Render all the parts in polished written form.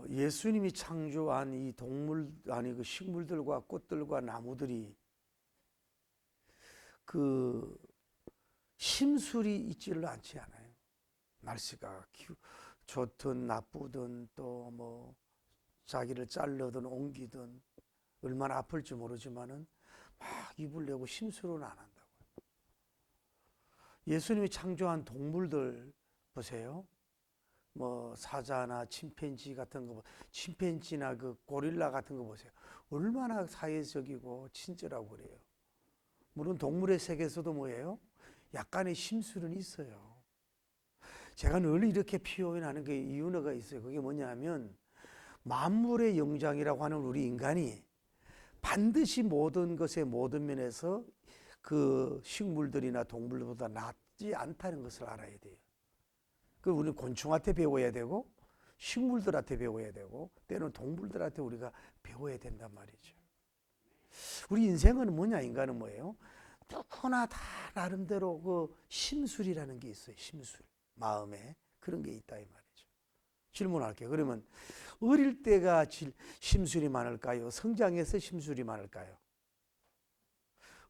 예수님이 창조한 이 동물 아니 그 식물들과 꽃들과 나무들이 그 심술이 있지를 않지 않아요. 날씨가 좋든 나쁘든 또 뭐 자기를 자르든 옮기든 얼마나 아플지 모르지만은 막 입을 내고 심술은 안 한다고요. 예수님이 창조한 동물들 보세요. 뭐 사자나 침팬지 같은 거, 침팬지나 그 고릴라 같은 거 보세요. 얼마나 사회적이고 친절하고 그래요. 물론 동물의 세계에서도 뭐예요? 약간의 심술은 있어요. 제가 늘 이렇게 표현하는 게 이유가 있어요. 그게 뭐냐면 만물의 영장이라고 하는 우리 인간이 반드시 모든 것의 모든 면에서 그 식물들이나 동물보다 낫지 않다는 것을 알아야 돼요. 그 우리는 곤충한테 배워야 되고 식물들한테 배워야 되고 때로는 동물들한테 우리가 배워야 된단 말이죠. 우리 인생은 뭐냐? 인간은 뭐예요? 누구나 다 나름대로 그 심술이라는 게 있어요. 심술. 마음에 그런 게 있다 이 말이죠. 질문할게요. 그러면 어릴 때가 심술이 많을까요? 성장해서 심술이 많을까요?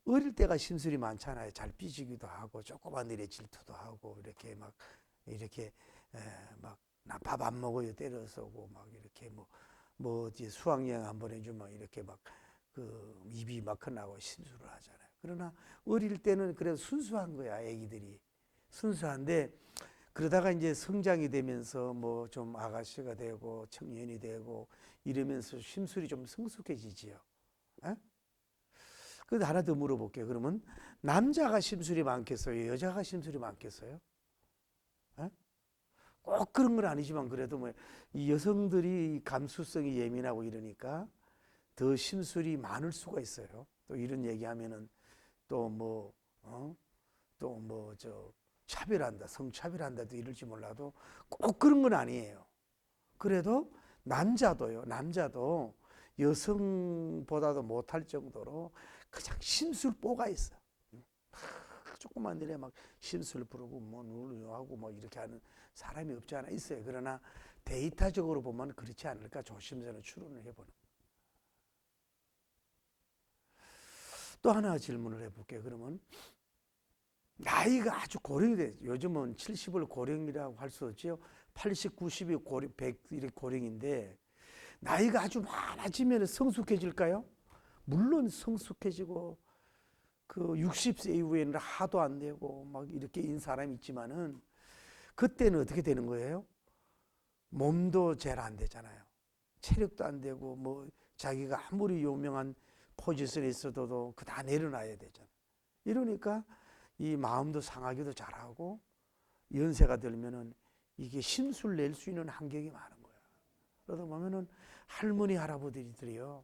어릴 때가 심술이 많잖아요. 잘 삐지기도 하고 조그만 일에 질투도 하고 이렇게 막 이렇게 막 나 밥 안 먹어요 때려서고 막 이렇게 뭐 어디 수학여행 한번 해주면 이렇게 막 그 입이 막 나고 심술을 하잖아요. 그러나 어릴 때는 그래도 순수한 거야. 애기들이 순수한데 그러다가 이제 성장이 되면서 뭐 좀 아가씨가 되고 청년이 되고 이러면서 심술이 좀 성숙해지지요. 에? 그래도 하나 더 물어볼게요. 그러면 남자가 심술이 많겠어요? 여자가 심술이 많겠어요? 에? 꼭 그런 건 아니지만 그래도 뭐 이 여성들이 감수성이 예민하고 이러니까 더 심술이 많을 수가 있어요. 또 이런 얘기하면은 또 뭐 또 뭐 저 차별한다, 성차별한다도 이럴지 몰라도 꼭 그런 건 아니에요. 그래도 남자도 여성보다도 못할 정도로 그냥 심술보가 있어. 조금만 일에 막 심술 부르고 뭐 누르하고 뭐 이렇게 하는 사람이 없지 않아 있어요. 그러나 데이터적으로 보면 그렇지 않을까 조심스러운 추론을 해보는. 또 하나 질문을 해볼게요. 그러면 나이가 아주 고령이 돼. 요즘은 70을 고령이라고 할 수 없죠. 80, 90이 고령, 100 이렇게 고령인데 나이가 아주 많아지면 성숙해질까요? 물론 성숙해지고 그 60세 이후에는 하도 안 되고 막 이렇게 인 사람이 있지만은 그때는 어떻게 되는 거예요? 몸도 제일 안 되잖아요. 체력도 안 되고 뭐 자기가 아무리 유명한 포지션에 있어도 그 다 내려놔야 되잖아요. 이러니까 이 마음도 상하기도 잘하고 연세가 들면은 이게 심술 낼 수 있는 환경이 많은 거야. 그러다 보면은 할머니 할아버지들이요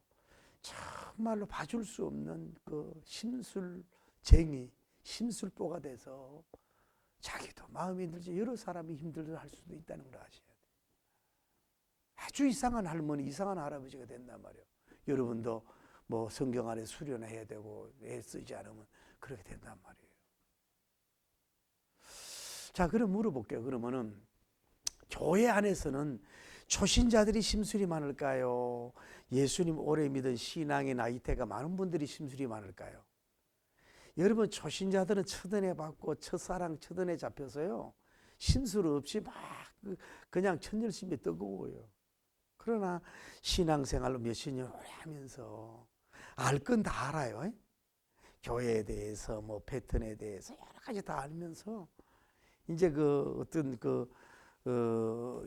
정말로 봐줄 수 없는 그 심술쟁이 심술보가 돼서 자기도 마음이 힘들지 여러 사람이 힘들어 할 수도 있다는 걸 아셔야 돼요. 아주 이상한 할머니 이상한 할아버지가 된단 말이에요. 여러분도 뭐 성경 안에 수련해야 되고 애쓰지 않으면 그렇게 된단 말이에요. 자, 그럼 물어볼게요. 그러면은 교회 안에서는 초신자들이 심술이 많을까요? 예수님 오래 믿은 신앙의 나이대가 많은 분들이 심술이 많을까요? 여러분 초신자들은 첫은혜 받고 첫사랑 첫은혜 잡혀서요 심술 없이 막 그냥 천열심이 뜨거워요. 그러나 신앙생활로 몇십 년 오래 하면서 알 건 다 알아요. 교회에 대해서 뭐 패턴에 대해서 여러 가지 다 알면서 이제 그 어떤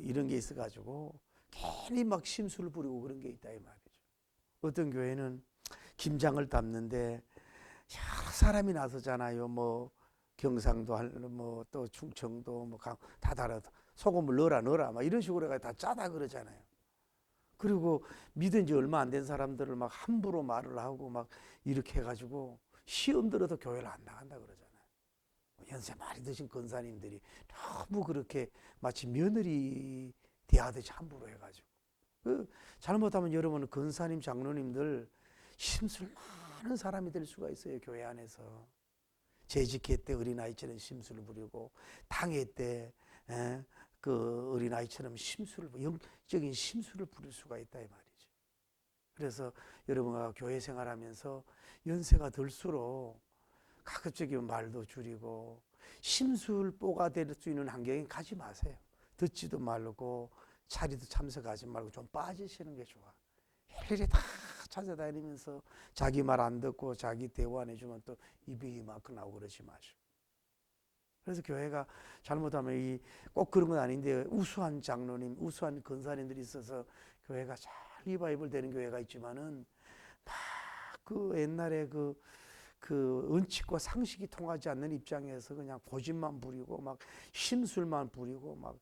이런 게 있어가지고 괜히 막 심술을 부리고 그런 게 있다 이 말이죠. 어떤 교회는 김장을 담는데 여러 사람이 나서잖아요. 뭐 경상도 뭐 또 충청도 뭐 다 달아 소금을 넣어라 막 이런 식으로 해가 다 짜다 그러잖아요. 그리고 믿은 지 얼마 안 된 사람들을 막 함부로 말을 하고 막 이렇게 해가지고 시험 들어도 교회를 안 나간다 그러잖아요. 연세 많이 드신 권사님들이 너무 그렇게 마치 며느리 대하듯이 함부로 해가지고 잘못하면 여러분 권사님 장로님들 심술 많은 사람이 될 수가 있어요. 교회 안에서 재직회 때 어린아이처럼 심술을 부리고 당회 때 그 어린아이처럼 영적인 심술을 부릴 수가 있다 이 말이죠. 그래서 여러분과 교회 생활하면서 연세가 들수록 가급적이면 말도 줄이고 심술보가 될 수 있는 환경에 가지 마세요. 듣지도 말고 자리도 참석하지 말고 좀 빠지시는 게 좋아. 일일이 다 찾아다니면서 자기 말 안 듣고 자기 대화 안 해주면 또 입이 이만큼 나오고 그러지 마시고. 그래서 교회가 잘못하면 꼭 그런 건 아닌데 우수한 장로님, 우수한 권사님들이 있어서 교회가 잘 리바이벌 되는 교회가 있지만은 막 그 옛날에 그 원칙과 상식이 통하지 않는 입장에서 그냥 고집만 부리고 막 심술만 부리고 막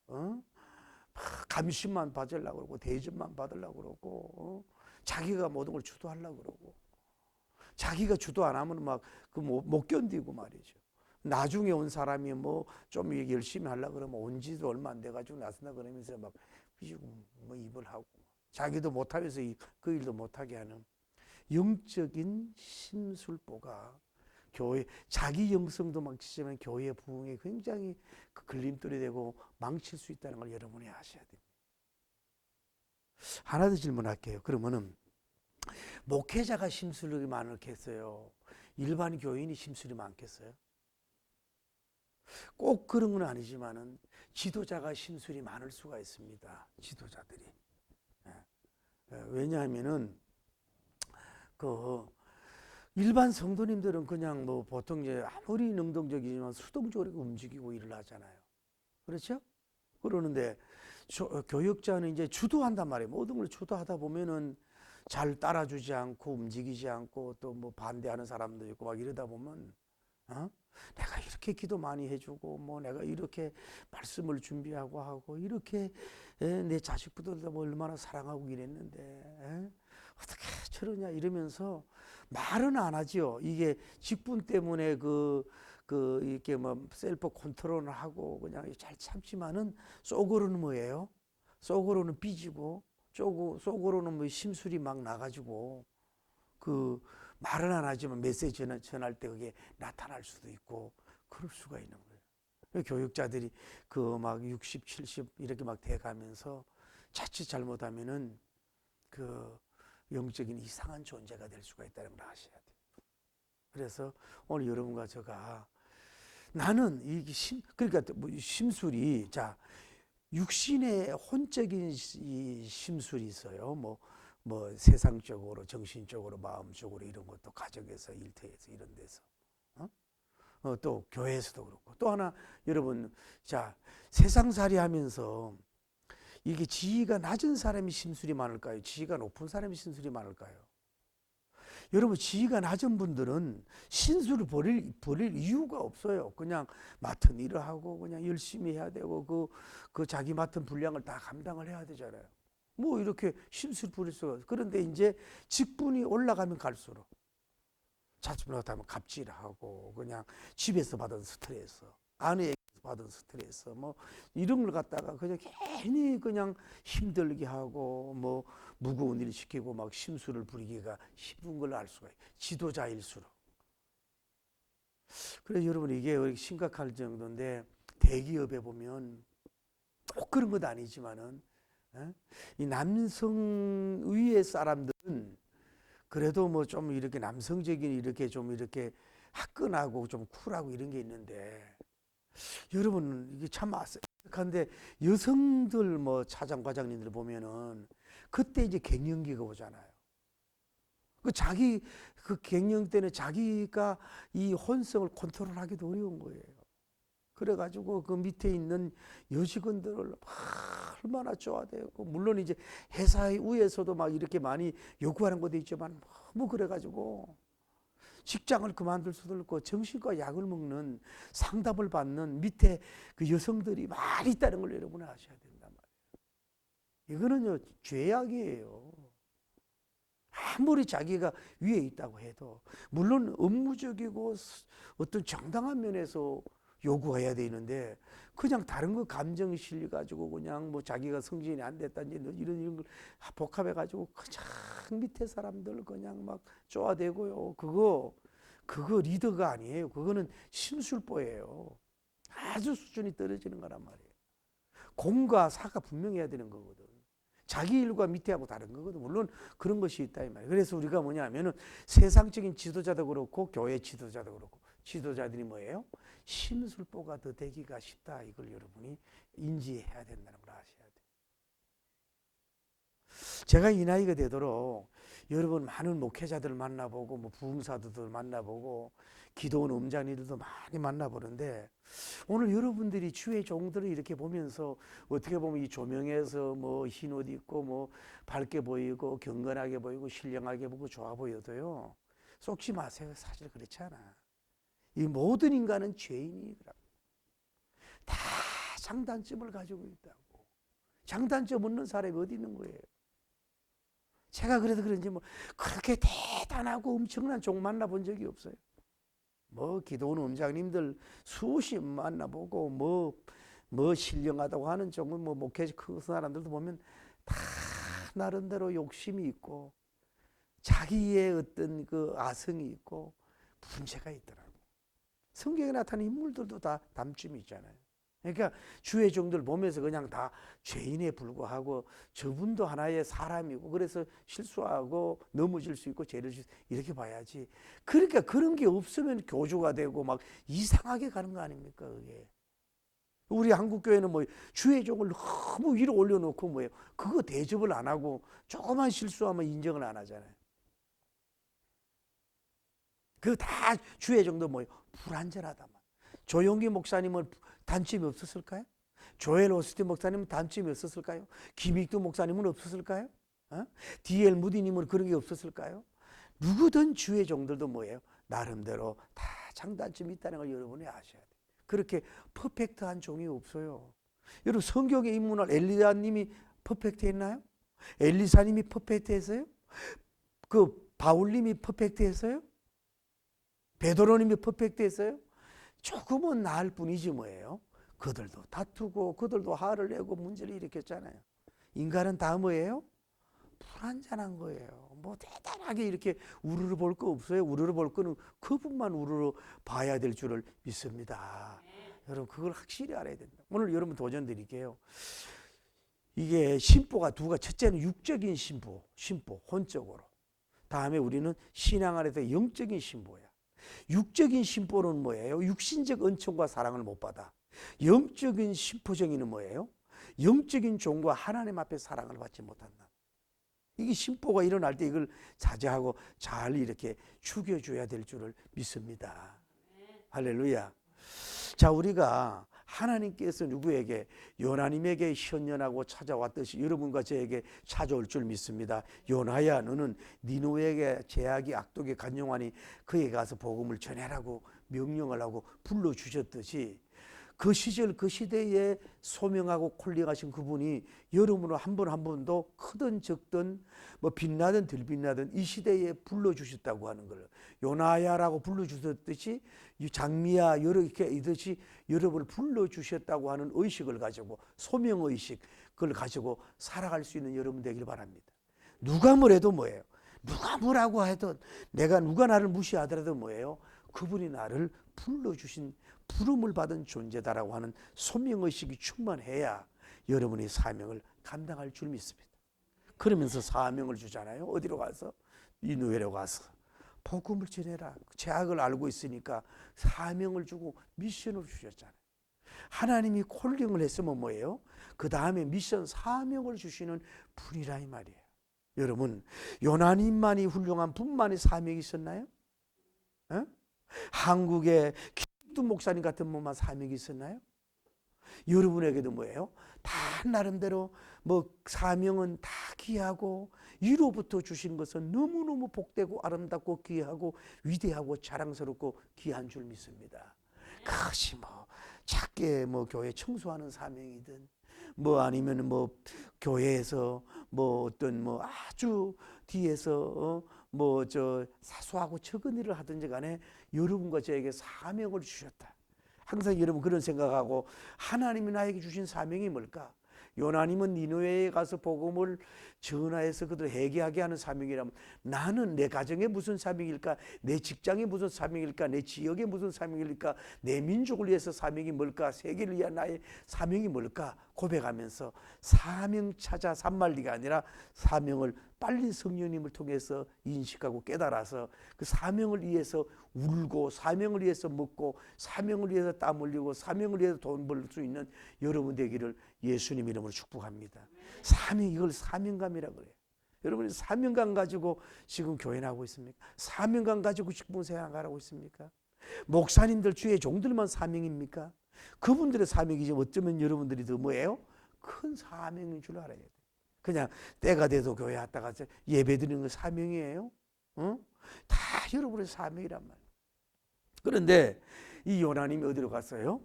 감심만 받으려고 그러고 대접만 받으려고 그러고 자기가 모든 걸 주도하려고 그러고 자기가 주도 안 하면 막 그 못 견디고 말이죠. 나중에 온 사람이 뭐 좀 열심히 하려고 그러면 온 지도 얼마 안 돼가지고 나선다 그러면서 막 뭐 입을 하고 자기도 못하면서 그 일도 못하게 하는 영적인 심술보가 교회 자기 영성도 망치지만 교회의 부흥에 굉장히 그 걸림돌이 되고 망칠 수 있다는 걸 여러분이 아셔야 됩니다. 하나 더 질문할게요. 그러면은 목회자가 심술이 많겠어요? 일반 교인이 심술이 많겠어요? 꼭 그런 건 아니지만은 지도자가 심술이 많을 수가 있습니다. 지도자들이. 왜냐하면은 그 일반 성도님들은 그냥 뭐 보통 이제 아무리 능동적이지만 수동적으로 움직이고 일을 하잖아요. 그렇죠? 그러는데 교역자는 이제 주도한단 말이에요. 모든 걸 주도하다 보면은 잘 따라주지 않고 움직이지 않고 또 뭐 반대하는 사람도 있고 막 이러다 보면 내가 이렇게 기도 많이 해주고 뭐 내가 이렇게 말씀을 준비하고 하고 이렇게 내 자식들도 뭐 얼마나 사랑하고 이랬는데 어떻게 저러냐 이러면서 말은 안 하지요. 이게 직분 때문에 이렇게 뭐 셀프 컨트롤을 하고 그냥 잘 참지만은 속으로는 뭐예요? 속으로는 삐지고 속으로는 뭐 심술이 막 나가지고 그 말은 안 하지만 메시지 전할 때 그게 나타날 수도 있고 그럴 수가 있는 거예요. 교육자들이 그 막 60, 70 이렇게 막 돼가면서 자칫 잘못하면은 그 영적인 이상한 존재가 될 수가 있다는 걸 아셔야 돼요. 그래서 오늘 여러분과 제가 나는 그러니까 심술이 자 육신의 혼적인 심술이 있어요. 뭐 세상적으로, 정신적으로, 마음적으로 이런 것도 가정에서, 일터에서 이런 데서 또 교회에서도 그렇고 또 하나 여러분 자 세상살이 하면서 이게 지위가 낮은 사람이 심술이 많을까요? 지위가 높은 사람이 심술이 많을까요? 여러분 지위가 낮은 분들은 심술을 버릴 이유가 없어요. 그냥 맡은 일을 하고 그냥 열심히 해야 되고 그 자기 맡은 분량을 다 감당을 해야 되잖아요. 뭐 이렇게 심술 부릴 수가 없어요. 그런데 이제 직분이 올라가면 갈수록 자칫하면 갑질하고 그냥 집에서 받은 스트레스, 아내에게서 받은 스트레스, 뭐 이런 걸 갖다가 그냥 괜히 그냥 힘들게 하고 뭐 무거운 일 시키고 막 심술을 부리기가 힘든 걸 알 수가 있어요. 지도자일수록. 그래서 여러분 이게 심각할 정도인데 대기업에 보면 꼭 그런 건 아니지만은 이 남성 위의 사람들은 그래도 뭐 좀 이렇게 남성적인 이렇게 좀 이렇게 화끈하고 좀 쿨하고 이런 게 있는데 여러분 이게 참 아슬한데 여성들 뭐 차장 과장님들 보면은 그때 이제 갱년기가 오잖아요. 그 갱년 때는 자기가 이 혼성을 컨트롤하기도 어려운 거예요. 그래가지고 그 밑에 있는 여직원들을 얼마나 좋아되고 물론 이제 회사 위에서도 막 이렇게 많이 요구하는 것도 있지만 너무 그래가지고 직장을 그만둘 수도 없고 정신과 약을 먹는 상담을 받는 밑에 그 여성들이 많이 있다는 걸 여러분이 아셔야 된단 말이에요. 이거는요 죄악이에요. 아무리 자기가 위에 있다고 해도 물론 업무적이고 어떤 정당한 면에서 요구해야 되는데 그냥 다른 거 감정 실려 가지고 그냥 뭐 자기가 승진이 안 됐다든지 이런 걸 복합해 가지고 그냥 밑에 사람들 그냥 막 쪼아대고요. 그거 리더가 아니에요. 그거는 심술보예요. 아주 수준이 떨어지는 거란 말이에요. 공과 사가 분명해야 되는 거거든. 자기 일과 밑에하고 다른 거거든. 물론 그런 것이 있다 이 말이에요. 그래서 우리가 뭐냐면은 세상적인 지도자도 그렇고 교회 지도자도 그렇고 지도자들이 뭐예요? 심술보가 더 되기가 쉽다. 이걸 여러분이 인지해야 된다는 걸 아셔야 돼요. 제가 이 나이가 되도록 여러분 많은 목회자들을 만나보고 뭐 부흥사들도 만나보고 기도원 음장님들도 많이 만나보는데 오늘 여러분들이 주의 종들을 이렇게 보면서 어떻게 보면 이 조명에서 뭐 흰 옷 입고 뭐 밝게 보이고 경건하게 보이고 신령하게 보고 좋아 보여도요, 속지 마세요. 사실 그렇지 않아. 이 모든 인간은 죄인이더라고. 다 장단점을 가지고 있다고. 장단점 없는 사람이 어디 있는 거예요? 제가 그래도 그런지 뭐 그렇게 대단하고 엄청난 종 만나본 적이 없어요. 뭐 기도원 음장님들 수십 만나보고 뭐 신령하다고 하는 종은 뭐 목회 큰 사람들도 보면 다 나름대로 욕심이 있고 자기의 어떤 그 아성이 있고 문제가 있더라고. 성경에 나타나는 인물들도 다 담춤이 있잖아요. 그러니까 주의 종들 보면서 그냥 다 죄인에 불과하고 저분도 하나의 사람이고 그래서 실수하고 넘어질 수 있고 죄를 이렇게 봐야지. 그러니까 그런 게 없으면 교주가 되고 막 이상하게 가는 거 아닙니까? 그게. 우리 한국교회는 뭐 주의 종을 너무 위로 올려놓고 뭐예요? 그거 대접을 안 하고 조그만 실수하면 인정을 안 하잖아요. 그 다 주의 종도 뭐예요? 불완전하다만. 조용기 목사님은 단점이 없었을까요? 조엘 오스틴 목사님은 단점이 없었을까요? 김익두 목사님은 없었을까요? D.L. 무디님은 그런 게 없었을까요? 누구든 주의 종들도 뭐예요? 나름대로 다 장단점이 있다는 걸 여러분이 아셔야 돼요. 그렇게 퍼펙트한 종이 없어요. 여러분 성경에 입문할 엘리야님이 퍼펙트했나요? 엘리사님이 퍼펙트했어요? 그 바울님이 퍼펙트했어요? 베드로님이 퍼펙트했어요? 조금은 나을 뿐이지 뭐예요. 그들도 다투고 그들도 화를 내고 문제를 일으켰잖아요. 인간은 다 뭐예요? 불완전한 거예요. 뭐 대단하게 이렇게 우르르 볼 거 없어요. 우르르 볼 거는 그분만 우르르 봐야 될 줄을 믿습니다. 여러분 그걸 확실히 알아야 된다. 오늘 여러분 도전 드릴게요. 이게 심보가 두가, 첫째는 육적인 심보, 혼적으로. 다음에 우리는 신앙 안에서 영적인 심보야. 육적인 심보는 뭐예요? 육신적 은총과 사랑을 못 받아. 영적인 심포정의는 뭐예요? 영적인 종과 하나님 앞에 사랑을 받지 못한다. 이게 심보가 일어날 때 이걸 자제하고 잘 이렇게 죽여줘야 될 줄을 믿습니다. 할렐루야. 자, 우리가 하나님께서 누구에게, 요나님에게 현연하고 찾아왔듯이 여러분과 저에게 찾아올 줄 믿습니다. 요나야, 너는 니느웨에게 제약이 악독이 간용하니 그에게 가서 복음을 전해라고 명령을 하고 불러주셨듯이 그 시절 그 시대에 소명하고 콜링하신 그분이 여러분을 한 번 한 번도 크든 적든 뭐 빛나든 덜 빛나든 이 시대에 불러주셨다고 하는 걸, 요나야라고 불러주셨듯이 장미야 이렇게 이듯이 여러분을 불러주셨다고 하는 의식을 가지고, 소명의식, 그걸 가지고 살아갈 수 있는 여러분 되길 바랍니다. 누가 뭐래도 뭐예요? 누가 뭐라고 해도, 내가 누가 나를 무시하더라도 뭐예요? 그분이 나를 불러주신, 부름을 받은 존재다라고 하는 소명의식이 충만해야 여러분이 사명을 감당할 줄 믿습니다. 그러면서 사명을 주잖아요. 어디로 가서? 니느웨로 가서 복음을 전해라. 죄악을 알고 있으니까 사명을 주고 미션을 주셨잖아요. 하나님이 콜링을 했으면 뭐예요? 그 다음에 미션 사명을 주시는 분이라 이 말이에요. 여러분, 요나님만이 훌륭한 분만이 사명이 있었나요? 한국의 김익두 목사님 같은 분만 사명이 있었나요? 여러분에게도 뭐예요? 다 나름대로 뭐 사명은 다 귀하고 위로부터 주신 것은 너무너무 복되고 아름답고 귀하고 위대하고 자랑스럽고 귀한 줄 믿습니다. 그것이 뭐 작게 뭐 교회 청소하는 사명이든 뭐 아니면 뭐 교회에서 뭐 어떤 뭐 아주 뒤에서 뭐 저 사소하고 적은 일을 하든지 간에 여러분과 저에게 사명을 주셨다. 항상 여러분 그런 생각하고, 하나님이 나에게 주신 사명이 뭘까? 요나님은 니느웨에 가서 복음을 전하해서 그들 회개하게 하는 사명이라면, 나는 내 가정에 무슨 사명일까? 내 직장에 무슨 사명일까? 내 지역에 무슨 사명일까? 내 민족을 위해서 사명이 뭘까? 세계를 위한 나의 사명이 뭘까? 고백하면서 사명 찾아 산만리가 아니라 사명을 빨리 성령님을 통해서 인식하고 깨달아서 그 사명을 위해서 울고 사명을 위해서 먹고 사명을 위해서 땀 흘리고 사명을 위해서 돈 벌 수 있는 여러분 되기를 예수님 이름으로 축복합니다. 사명, 이걸 사명감이라고 그래요. 여러분이 사명감 가지고 지금 교회 나오고 있습니까? 사명감 가지고 직분 생활하고 있습니까? 목사님들 주의 종들만 사명입니까? 그분들의 사명이지 어쩌면 여러분들이 더 뭐예요? 큰 사명인 줄 알아야 돼요. 그냥 때가 돼도 교회 왔다가 예배 드리는 거 사명이에요? 어? 다 여러분의 사명이란 말이에요. 그런데 이 요나님이 어디로 갔어요?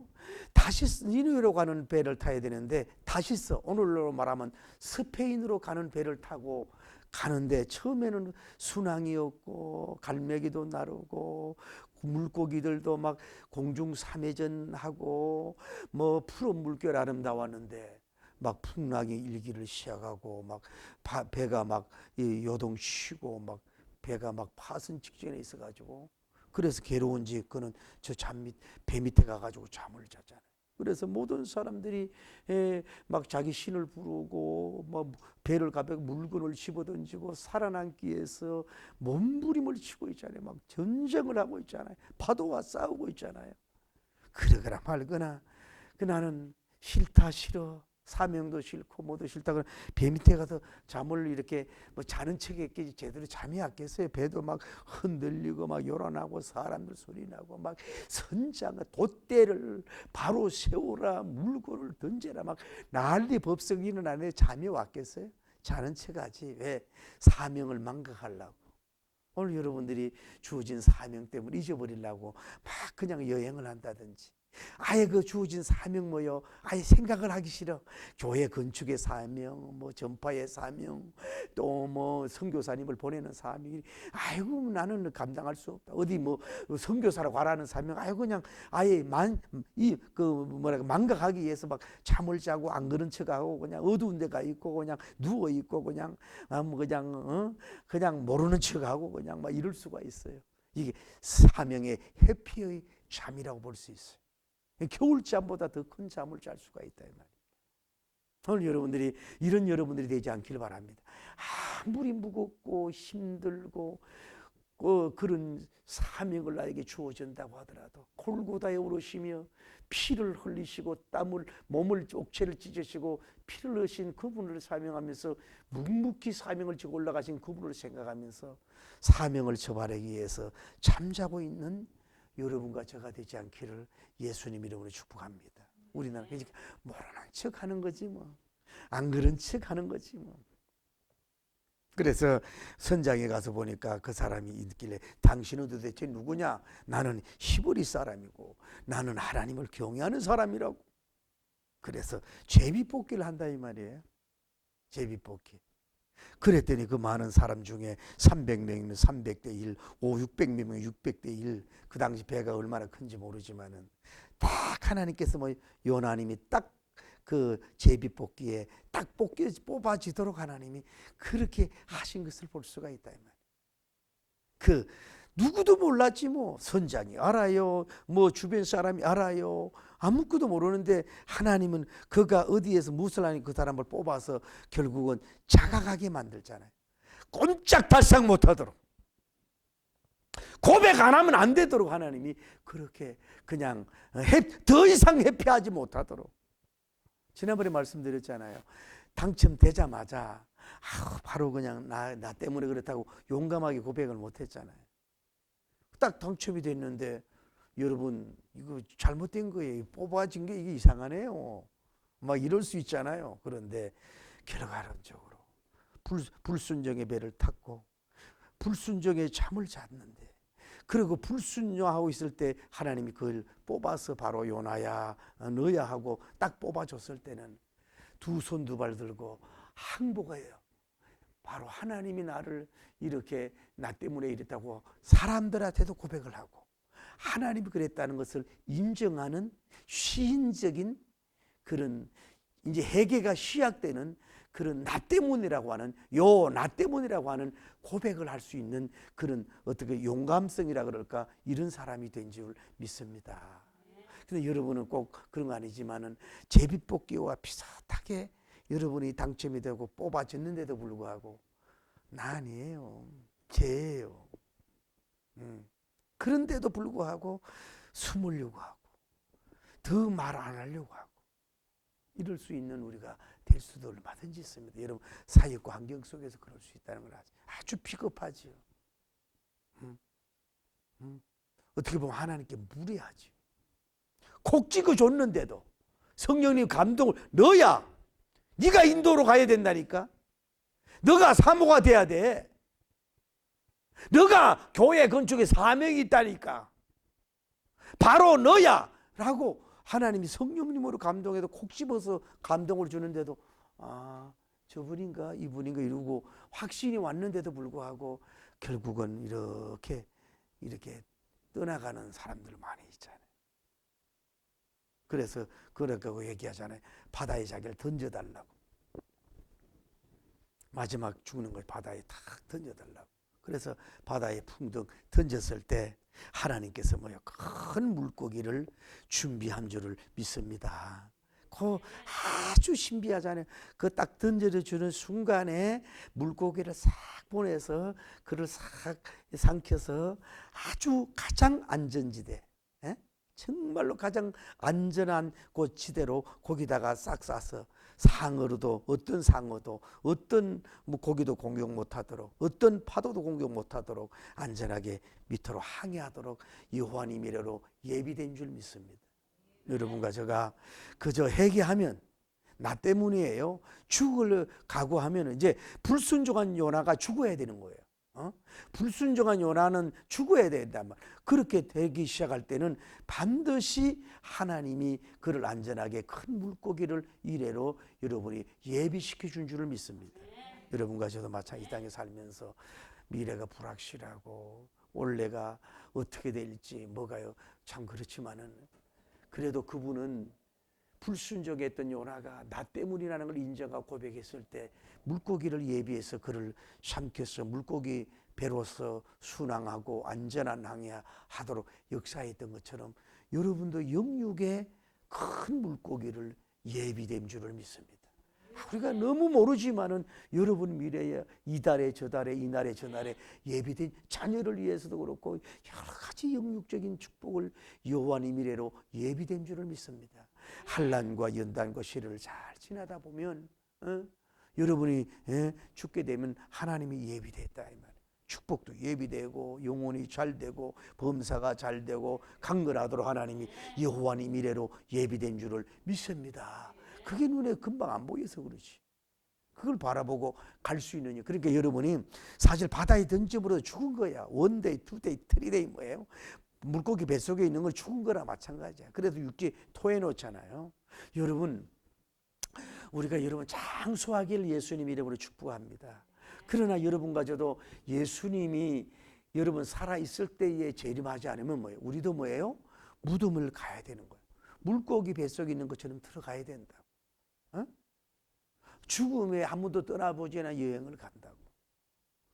다시스, 니느웨로 가는 배를 타야 되는데 다시스, 오늘로 말하면 스페인으로 가는 배를 타고 가는데 처음에는 순항이 없고 갈매기도 나르고 물고기들도 막 공중 3회전하고 뭐 푸른 물결 아름다웠는데 막 풍랑이 일기를 시작하고 막 배가 막 요동치고 막 배가 막 파선 직전에 있어가지고 그래서 괴로운지 그는 저 배 밑에 가가지고 잠을 잤잖아요. 그래서 모든 사람들이 막 자기 신을 부르고 막 배를 가볍게 물건을 집어던지고 살아남기 위해서 몸부림을 치고 있잖아요. 막 전쟁을 하고 있잖아요. 파도와 싸우고 있잖아요. 그러거나 말거나 나는 싫다 싫어. 사명도 싫고 뭐도 싫다. 배 밑에 가서 잠을 이렇게 뭐 자는 척에 있겠지 제대로 잠이 왔겠어요. 배도 막 흔들리고 막 요란하고 사람들 소리 나고 막 선장아 돛대를 바로 세우라 물건을 던져라 막 난리 법석 일어나는데 잠이 왔겠어요? 자는 척하지. 왜? 사명을 망각하려고. 오늘 여러분들이 주어진 사명 때문에 잊어버리려고 막 그냥 여행을 한다든지 아예 그 주어진 사명 뭐요? 아예 생각을 하기 싫어. 교회 건축의 사명, 뭐 전파의 사명, 또 뭐 선교사님을 보내는 사명. 아이고 나는 감당할 수 없다. 어디 뭐 선교사로 가라는 사명. 아이고 그냥 아예 망각하기 위해서 막 잠을 자고 안 그런 척하고 그냥 어두운 데가 있고 그냥 누워 있고 그냥 그냥 모르는 척하고 그냥 막 이럴 수가 있어요. 이게 사명의 회피의 잠이라고 볼 수 있어요. 겨울잠보다 더 큰 잠을 잘 수가 있다 이 말이에요. 오늘 여러분들이 이런 여러분들이 되지 않길 바랍니다. 아무리 무겁고 힘들고 그런 사명을 나에게 주어진다고 하더라도 골고다에 오르시며 피를 흘리시고 땀을 몸을 옥체를 찢으시고 피를 흘리신 그분을 사명하면서 묵묵히 사명을 지고 올라가신 그분을 생각하면서 사명을 저발하기 위해서 잠자고 있는 여러분과 저가 되지 않기를 예수님 이름으로 축복합니다. 우리나라 그러니까 모르는 척 하는 거지 뭐. 안 그런 척 하는 거지 뭐. 그래서 선장에 가서 보니까 그 사람이 있길래 당신은 도대체 누구냐? 나는 히브리 사람이고 나는 하나님을 경외하는 사람이라고. 그래서 제비뽑기를 한다 이 말이에요. 제비뽑기. 그랬더니 그 많은 사람 중에 300명이면 300대 1, 600명이면 600대 1. 그 당시 배가 얼마나 큰지 모르지만은 딱 하나님께서 뭐 요나님이 딱 그 제비뽑기에 딱 뽑아지도록 하나님이 그렇게 하신 것을 볼 수가 있다 이 말이에요. 그 누구도 몰랐지 뭐. 선장이 알아요. 뭐 주변 사람이 알아요. 아무것도 모르는데 하나님은 그가 어디에서 무엇을 하니 그 사람을 뽑아서 결국은 자각하게 만들잖아요. 꼼짝달싹 못하도록. 고백 안 하면 안 되도록 하나님이 그렇게 그냥 더 이상 회피하지 못하도록. 지난번에 말씀드렸잖아요. 당첨되자마자 바로 그냥 나 때문에 그렇다고 용감하게 고백을 못했잖아요. 딱 당첨이 됐는데 여러분 이거 잘못된 거예요. 뽑아진 게 이게 이상하네요. 막 이럴 수 있잖아요. 그런데 결과론적으로 불순종의 배를 탔고 불순종의 잠을 잤는데 그리고 불순종하고 있을 때 하나님이 그걸 뽑아서 바로 요나야 너야 하고 딱 뽑아줬을 때는 두 손 두 발 들고 항복해요. 바로 하나님이 나를 이렇게 나 때문에 이랬다고 사람들한테도 고백을 하고 하나님이 그랬다는 것을 인정하는 시인적인 그런 이제 회개가 시작되는 그런 나 때문이라고 하는 나 때문이라고 하는 고백을 할 수 있는 그런 어떻게 용감성이라 그럴까 이런 사람이 된 줄 믿습니다. 근데 여러분은 꼭 그런 거 아니지만은 제비뽑기와 비슷하게 여러분이 당첨이 되고 뽑아졌는데도 불구하고 나 아니에요. 죄예요. 그런데도 불구하고 숨으려고 하고 더 말 안 하려고 하고 이럴 수 있는 우리가 될 수도 얼마든지 있습니다. 여러분 사역과 환경 속에서 그럴 수 있다는 걸 아주 비겁하지요. 어떻게 보면 하나님께 무례하지. 콕 찍어 줬는데도 성령님 감동을 너야 네가 인도로 가야 된다니까. 너가 사모가 돼야 돼. 너가 교회 건축에 사명이 있다니까. 바로 너야 라고 하나님이 성령님으로 감동해도 콕 집어서 감동을 주는데도 아 저분인가 이분인가 이러고 확신이 왔는데도 불구하고 결국은 이렇게 떠나가는 사람들 많이 있잖아요. 그래서 그렇다고 얘기하잖아요. 바다에 자기를 던져달라고. 마지막 죽는 걸 바다에 탁 던져달라고. 그래서 바다에 풍덩 던졌을 때 하나님께서 뭐요? 큰 물고기를 준비한 줄을 믿습니다. 그 아주 신비하잖아요. 그 딱 던져주는 순간에 물고기를 싹 보내서 그를 싹 삼켜서 아주 가장 안전지대, 정말로 가장 안전한 곳 지대로 거기다가 싹 싸서 상어로도 어떤 상어도 어떤 고기도 공격 못하도록 어떤 파도도 공격 못하도록 안전하게 밑으로 항해하도록 여호와님 이래로 예비된 줄 믿습니다. 여러분과 제가 그저 회개하면 나 때문이에요. 죽을 각오하면 이제 불순종한 요나가 죽어야 되는 거예요. 불순종한 요나는 죽어야 된단 말. 그렇게 되기 시작할 때는 반드시 하나님이 그를 안전하게 큰 물고기를 이래로 여러분이 예비시켜 준 줄을 믿습니다. 여러분과 저도 마찬가지 이 땅에 살면서 미래가 불확실하고 올해가 어떻게 될지 뭐가요 참 그렇지만은 그래도 그분은 불순종했던 요나가 나 때문이라는 걸 인정하고 고백했을 때 물고기를 예비해서 그를 삼켜서 물고기 배로서 순항하고 안전한 항해하도록 역사했던 것처럼 여러분도 영육의 큰 물고기를 예비된 줄을 믿습니다. 우리가 너무 모르지만은 여러분 미래에 이달에 저달에 이날에 저날에 예비된 자녀를 위해서도 그렇고 여러 가지 영육적인 축복을 여호와의 미래로 예비된 줄을 믿습니다. 환난과 연단과 시련을 잘 지나다 보면 여러분이 죽게 되면 하나님이 예비됐다 이 말. 축복도 예비되고 영혼이 잘 되고 범사가 잘 되고 강건하도록 하나님이 여호와의 미래로 예비된 줄을 믿습니다. 그게 눈에 금방 안 보여서 그렇지. 그걸 바라보고 갈 수 있느냐. 그러니까 여러분이 사실 바다에 던져버려 죽은 거야. 원데이, 투데이, 트리데이 뭐예요? 물고기 뱃속에 있는 건 죽은 거나 마찬가지야. 그래도 육지에 토해 놓잖아요. 여러분 우리가 여러분 장수하길 예수님 이름으로 축복합니다. 그러나 여러분과 저도 예수님이 여러분 살아있을 때에 재림하지 않으면 뭐예요? 우리도 뭐예요? 무덤을 가야 되는 거예요. 물고기 뱃속에 있는 것처럼 들어가야 된다. 죽음에 아무도 떠나보지 않은 여행을 간다고.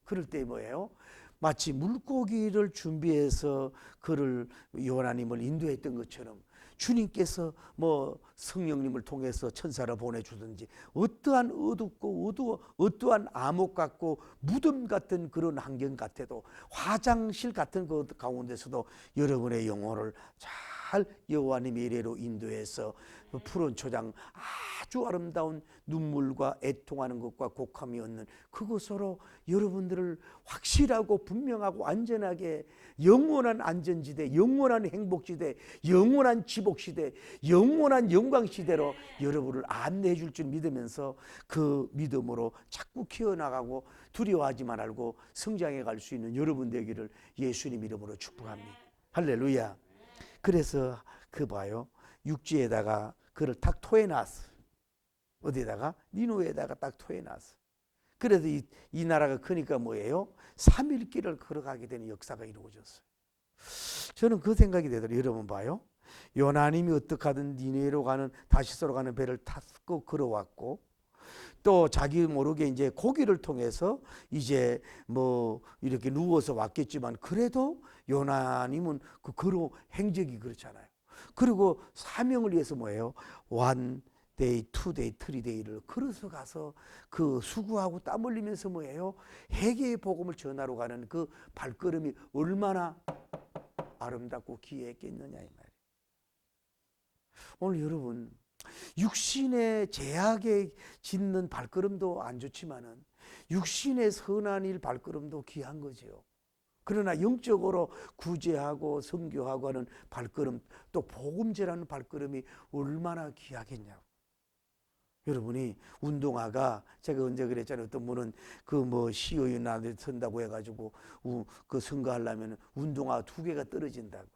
그럴 때 뭐예요? 마치 물고기를 준비해서 그를 요나님을 인도했던 것처럼 주님께서 뭐 성령님을 통해서 천사를 보내주든지 어떠한 어둡고 어떠한 암흑 같고 무덤 같은 그런 환경 같아도 화장실 같은 그 가운데서도 여러분의 영혼을 잘 여호와님의 이래로 인도해서 푸른 초장 아주 아름다운 눈물과 애통하는 것과 곡함이 얻는 그곳으로 여러분들을 확실하고 분명하고 안전하게 영원한 안전지대, 영원한 행복지대, 영원한 지복시대, 영원한 영광시대로 여러분을 안내해 줄 줄 믿으면서 그 믿음으로 자꾸 키워나가고 두려워하지 말고 성장해 갈 수 있는 여러분 되기를 예수님 이름으로 축복합니다. 할렐루야. 그래서 그 봐요. 육지에다가 그를 탁 토해놨어. 어디에다가? 니누에다가 딱 토해놨어. 그래도 이 나라가 크니까 뭐예요? 3일 길을 걸어가게 되는 역사가 이루어졌어요. 저는 그 생각이 되더라고요. 여러분 봐요. 요나님이 어떻게 하든 니누에로 가는 다시스로 가는 배를 타고 걸어왔고 또 자기 모르게 이제 고기를 통해서 이제 뭐 이렇게 누워서 왔겠지만 그래도 요나님은 그 걸어 행적이 그렇잖아요. 그리고 사명을 위해서 뭐예요? one day, two day, three day를 걸어서 가서 그 수고하고 땀 흘리면서 뭐예요? 회개의 복음을 전하러 가는 그 발걸음이 얼마나 아름답고 귀했겠느냐 이 말이에요. 오늘 여러분, 육신의 제약에 짓는 발걸음도 안 좋지만은 육신의 선한 일 발걸음도 귀한 거죠. 그러나 영적으로 구제하고 선교하고 하는 발걸음, 또 복음제라는 발걸음이 얼마나 귀하겠냐고. 여러분이 운동화가, 제가 언제 그랬잖아요. 어떤 분은 그 뭐 시의원한테 선다고 해가지고 그 선거하려면 운동화 2개가 떨어진다고.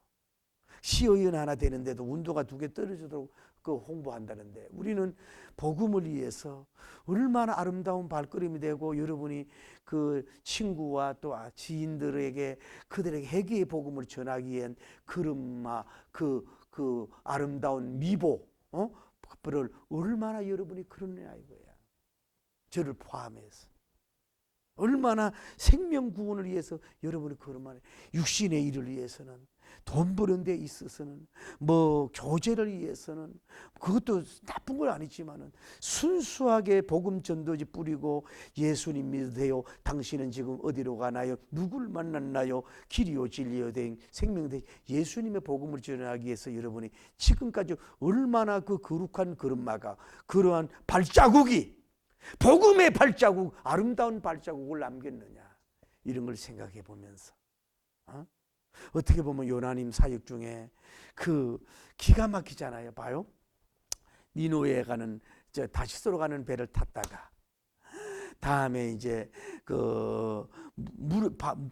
시의원 하나 되는데도 운동화 2개 떨어지도록 그 홍보한다는데, 우리는 복음을 위해서 얼마나 아름다운 발걸음이 되고, 여러분이 그 친구와 또 지인들에게 그들에게 회개의 복음을 전하기 위한 걸음마, 그 아름다운 미보, 그를 얼마나 여러분이 그러느냐 이거야. 저를 포함해서 얼마나 생명 구원을 위해서 여러분이 걸음마. 육신의 일을 위해서는, 돈 버는 데 있어서는, 뭐 교제를 위해서는, 그것도 나쁜 건 아니지만은 순수하게 복음 전도지 뿌리고 예수님 믿으세요. 당신은 지금 어디로 가나요? 누굴 만났나요? 길이요 진리요 된 생명대 예수님의 복음을 전하기 위해서 여러분이 지금까지 얼마나 그 거룩한 걸음마가, 그러한 발자국이, 복음의 발자국, 아름다운 발자국을 남겼느냐, 이런 걸 생각해 보면서 어떻게 보면 요나님 사역 중에 그 기가 막히잖아요. 봐요. 니누에 가는, 다시스로 가는 배를 탔다가 다음에 이제 그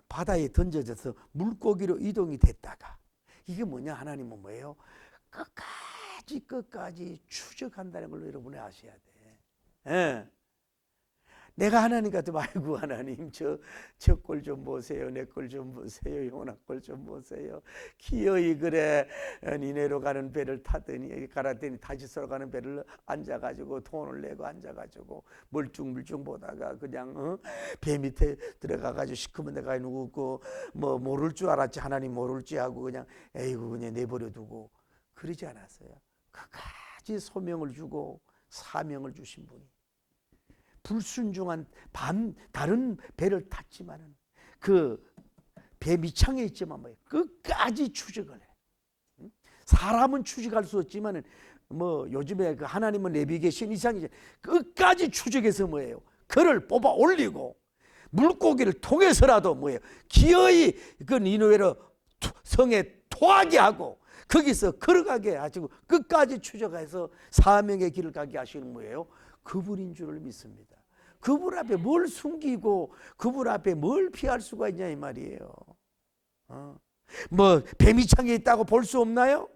바다에 던져져서 물고기로 이동이 됐다가, 이게 뭐냐? 하나님은 뭐예요? 끝까지 추적한다는 걸 여러분이 아셔야 돼. 예. 내가 하나님 같으면, 아이고 하나님 저 꼴 좀 보세요, 내 꼴 좀 보세요, 요나 꼴 좀 보세요. 기어이 그래 니네로 가는 배를 타더니 갈았더니 다시스로 가는 배를 앉아가지고 돈을 내고 앉아가지고 멀뚱멀뚱 보다가 그냥 배 밑에 들어가가지고 시커먼 데가 누구고 뭐 모를 줄 알았지, 하나님 모를 줄 하고 그냥 에이구 그냥 내버려두고 그러지 않았어요. 끝까지 소명을 주고 사명을 주신 분이, 불순종한 다른 배를 탔지만은 그 배 밑창에 있지만 뭐예요? 끝까지 추적을 해. 사람은 추적할 수 없지만은 뭐 요즘에 그 하나님은 내비게이션 이상이죠. 끝까지 추적해서 뭐예요? 그를 뽑아 올리고 물고기를 통해서라도 뭐예요? 기어이 그 니느웨로 성에 토하게 하고 거기서 걸어가게 하시고 끝까지 추적해서 사명의 길을 가게 하시는 거예요. 그분인 줄을 믿습니다. 그분 앞에 뭘 숨기고 그분 앞에 뭘 피할 수가 있냐 이 말이에요. 뭐 뱀이창에 있다고 볼 수 없나요?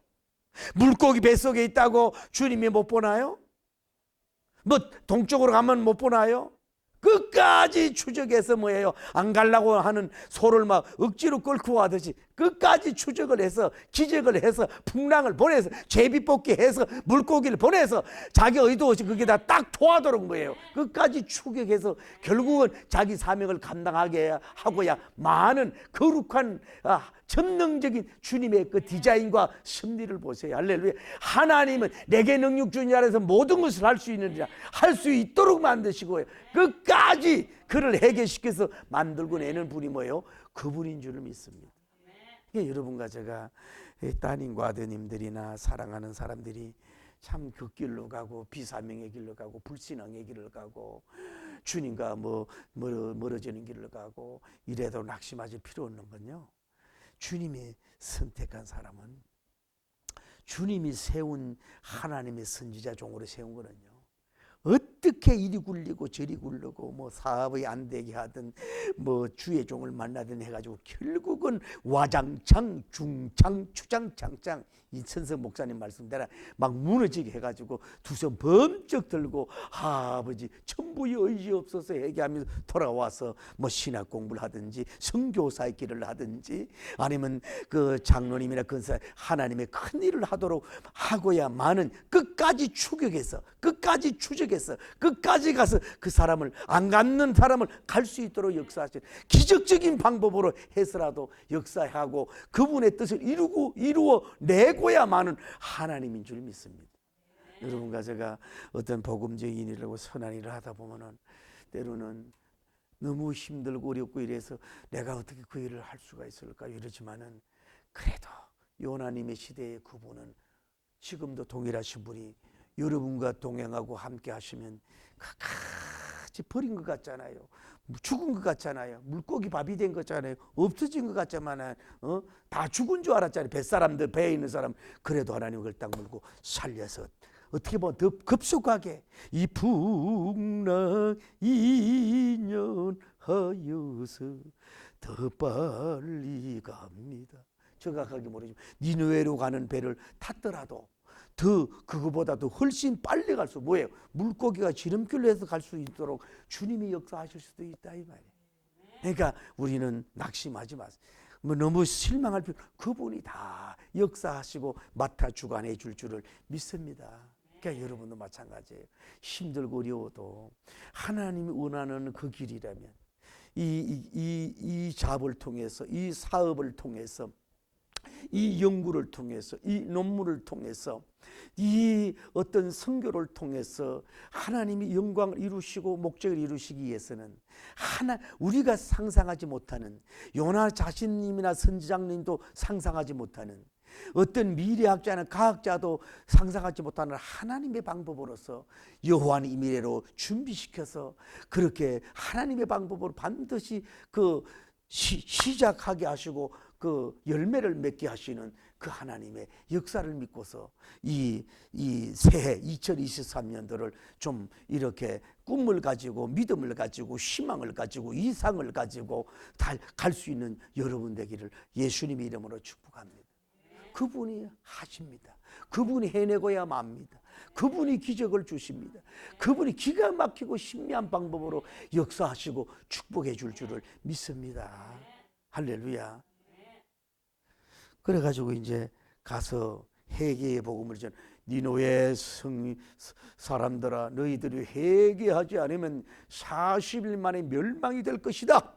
물고기 뱃속에 있다고 주님이 못 보나요? 뭐 동쪽으로 가면 못 보나요? 끝까지 추적해서 뭐예요? 안 가려고 하는 소를 막 억지로 끌고 가듯이 끝까지 추적을 해서 기적을 해서 풍랑을 보내서 제비뽑기 해서 물고기를 보내서 자기 의도 없이 거기다 딱 토하도록 뭐예요? 끝까지 추격해서 결국은 자기 사명을 감당하게 하고야 많은 거룩한 전능적인 주님의 그 디자인과 섭리를 보세요. 할렐루야. 하나님은 내게 능력 주는 자 안에서 모든 것을 할 수 있는 자, 할 수 있도록 만드시고요. 끝까지 그를 해결시켜서 만들고 내는 분이 뭐예요? 그분인 줄을 믿습니다. 여러분과 제가 따님과 아드님들이나 사랑하는 사람들이 참 그 길로 가고 비사명의 길로 가고 불신앙의 길을 가고 주님과 멀어지는 길을 가고 이래도 낙심하실 필요 없는 건요, 주님이 선택한 사람은, 주님이 세운 하나님의 선지자 종으로 세운 거는요, 어떻게 이리 굴리고 저리 굴르고 뭐 사업이 안 되게 하든 뭐 주의 종을 만나든 해가지고 결국은 와장창 중창 추장 장장, 이천석 목사님 말씀대로 막 무너지게 해가지고 두 손 번쩍 들고 아버지 천부의 의지 없어서 얘기하면서 돌아와서 뭐 신학 공부를 하든지 선교사의 길을 하든지 아니면 그 장로님이나 근사 하나님의 큰 일을 하도록 하고야만은 끝까지 추격해서 끝까지 추적해서 끝까지 가서 그 사람을 안 갖는 사람을 갈 수 있도록 역사하신 기적적인 방법으로 해서라도 역사하고 그분의 뜻을 이루어 내고야만은 하나님인 줄 믿습니다. 여러분과 제가 어떤 복음적인 일이라고 선한 일을 하다 보면은 때로는 너무 힘들고 어렵고 이래서 내가 어떻게 그 일을 할 수가 있을까 이러지만은 그래도 요나님의 시대의 그분은 지금도 동일하신 분이 여러분과 동행하고 함께 하시면 끝까지 버린 것 같잖아요. 죽은 것 같잖아요. 물고기 밥이 된 거잖아요. 없어진 것 같잖아요. 다 죽은 줄 알았잖아요. 뱃사람들, 배에 있는 사람. 그래도 하나님 그걸 딱 물고 살려서 어떻게 보면 더 급속하게 이 풍랑 인연하여서 더 빨리 갑니다. 정확하게 모르지만 니느웨로 가는 배를 탔더라도 더 그거보다 더 훨씬 빨리 갈 수 뭐예요? 물고기가 지름길로 해서 갈 수 있도록 주님이 역사하실 수도 있다 이 말이에요. 그러니까 우리는 낙심하지 마세요. 뭐 너무 실망할 필요 그분이 다 역사하시고 맡아 주관해 줄 줄을 믿습니다. 그러니까 여러분도 마찬가지예요. 힘들고 어려워도 하나님이 원하는 그 길이라면 이 잡을 통해서 이 사업을 통해서 이 연구를 통해서 이 논문을 통해서 이 어떤 선교를 통해서 하나님이 영광을 이루시고 목적을 이루시기 위해서는 우리가 상상하지 못하는 요나 자신님이나 선지자님도 상상하지 못하는 어떤 미래학자나 과학자도 상상하지 못하는 하나님의 방법으로서 여호와는 이 미래로 준비시켜서 그렇게 하나님의 방법으로 반드시 시작하게 하시고 그 열매를 맺게 하시는 그 하나님의 역사를 믿고서 이 새해 2023년도를 좀 이렇게 꿈을 가지고 믿음을 가지고 희망을 가지고 이상을 가지고 갈 수 있는 여러분 되기를 예수님의 이름으로 축복합니다. 그분이 하십니다. 그분이 해내고야 맙니다. 그분이 기적을 주십니다. 그분이 기가 막히고 신비한 방법으로 역사하시고 축복해 줄 줄을 믿습니다. 할렐루야. 그래가지고 이제 가서 회개의 복음을 전 니느웨 사람들아 너희들이 회개하지 않으면 40일 만에 멸망이 될 것이다.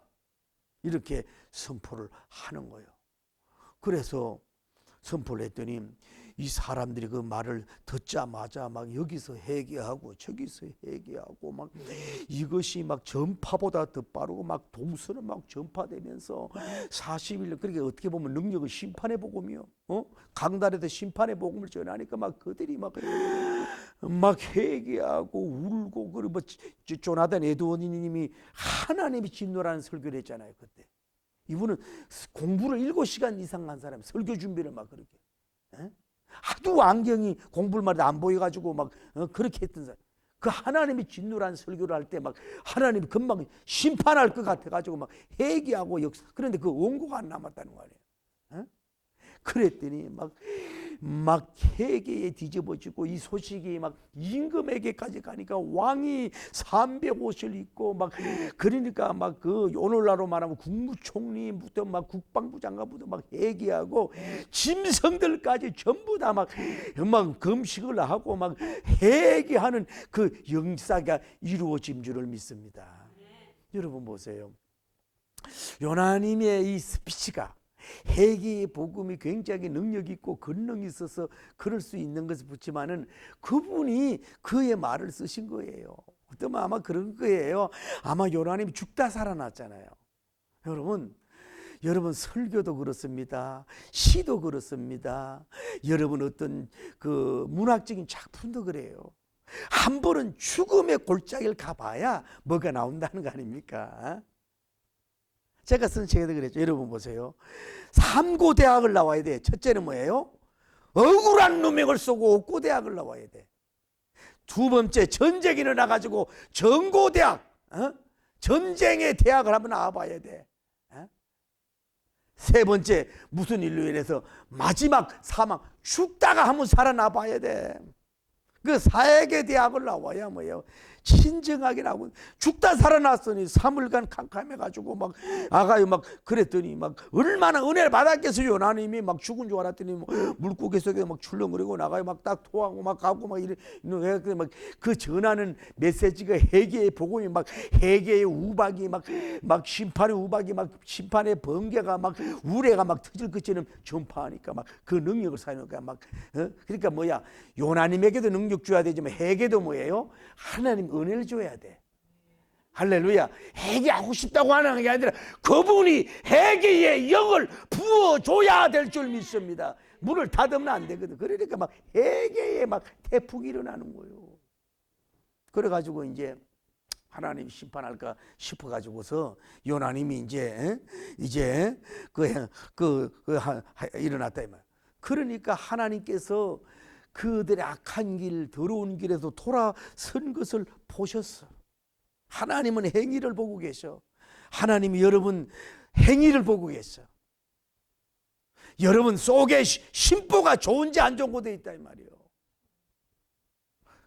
이렇게 선포를 하는 거예요. 그래서 선포를 했더니 이 사람들이 그 말을 듣자마자 막 여기서 회개하고 저기서 회개하고 막 이것이 막 전파보다 더 빠르고 막 동서는 막 전파되면서 40일 그렇게 어떻게 보면 능력은 심판의 복음이요. 강단에서 심판의 복음을 전하니까 막 그들이 막 회개하고 울고 그리고 뭐 조나단 에드워드님이 하나님이 진노라는 설교를 했잖아요 그때. 이분은 공부를 7시간 이상 한 사람 설교 준비를 막 그렇게 하도 안경이 공부를 말해도 안 보여가지고 막 그렇게 했던 사람. 그 하나님이 진노라는 설교를 할 때 막 하나님이 금방 심판할 것 같아가지고 막 회개하고 그런데 그 원고가 안 남았다는 거 아니에요. 그랬더니 막 회개에 뒤집어지고 이 소식이 막 임금에게까지 가니까 왕이 300옷을 입고 막 그러니까 막 그 오늘날로 말하면 국무총리부터 막 국방부 장관부터 막 회개하고 짐승들까지 전부 다 막 금식을 하고 막 회개하는 그 역사가 이루어진 줄을 믿습니다. 여러분 보세요. 요나님의 이 스피치가 회개의 복음이 굉장히 능력 있고 권능이 있어서 그럴 수 있는 것을 붙지만은 그분이 그의 말을 쓰신 거예요. 어쩌면 아마 그런 거예요. 아마 요나님이 죽다 살아났잖아요. 여러분 설교도 그렇습니다. 시도 그렇습니다. 여러분 어떤 그 문학적인 작품도 그래요. 한 번은 죽음의 골짜기를 가봐야 뭐가 나온다는 거 아닙니까? 제가 쓴 책에도 그랬죠. 여러분 보세요. 3고 대학을 나와야 돼. 첫째는 뭐예요? 억울한 누명을 쓰고 옥고 대학을 나와야 돼. 두 번째 전쟁이 일어나가지고 전고 대학, 전쟁의 대학을 한번 나와봐야 돼. 세 번째 무슨 일로 인해서 마지막 사망 죽다가 한번 살아나봐야 돼. 그 사역의 대학을 나와야 뭐예요? 진정하게 나오고 죽다 살아났으니 3일간 캄캄해가지고 막 아가요 막 그랬더니 막 얼마나 은혜를 받았겠어요. 요나님이 막 죽은 줄 알았더니 뭐 물고기 속에 막 출렁거리고 나가요 막 딱 토하고 막 가고 막 이래 막 그 전하는 메시지가 회개의 복음이 막 회개의 우박이 막 심판의 우박이 막 심판의 번개가 막 우레가 막 터질 것처럼 전파하니까 막 그 능력을 사용하니까 막 그러니까 뭐야 요나님에게도 능력 줘야 되지만 회개도 뭐예요? 하나님 은혜를 줘야 돼. 할렐루야. 회개하고 싶다고 하는 게 아니라 그분이 회개의 영을 부어줘야 될 줄 믿습니다. 문을 닫으면 안 되거든. 그러니까 막 회개에 막 태풍이 일어나는 거예요. 그래가지고 이제 하나님 심판할까 싶어가지고서 요나님이 이제 일어났다 이 말. 그러니까 하나님께서 그들의 악한 길, 더러운 길에서 돌아선 것을 보셨어. 하나님은 행위를 보고 계셔. 하나님이 여러분 행위를 보고 계셔. 여러분 속에 심보가 좋은지 안 좋은 곳에 있다 이 말이에요.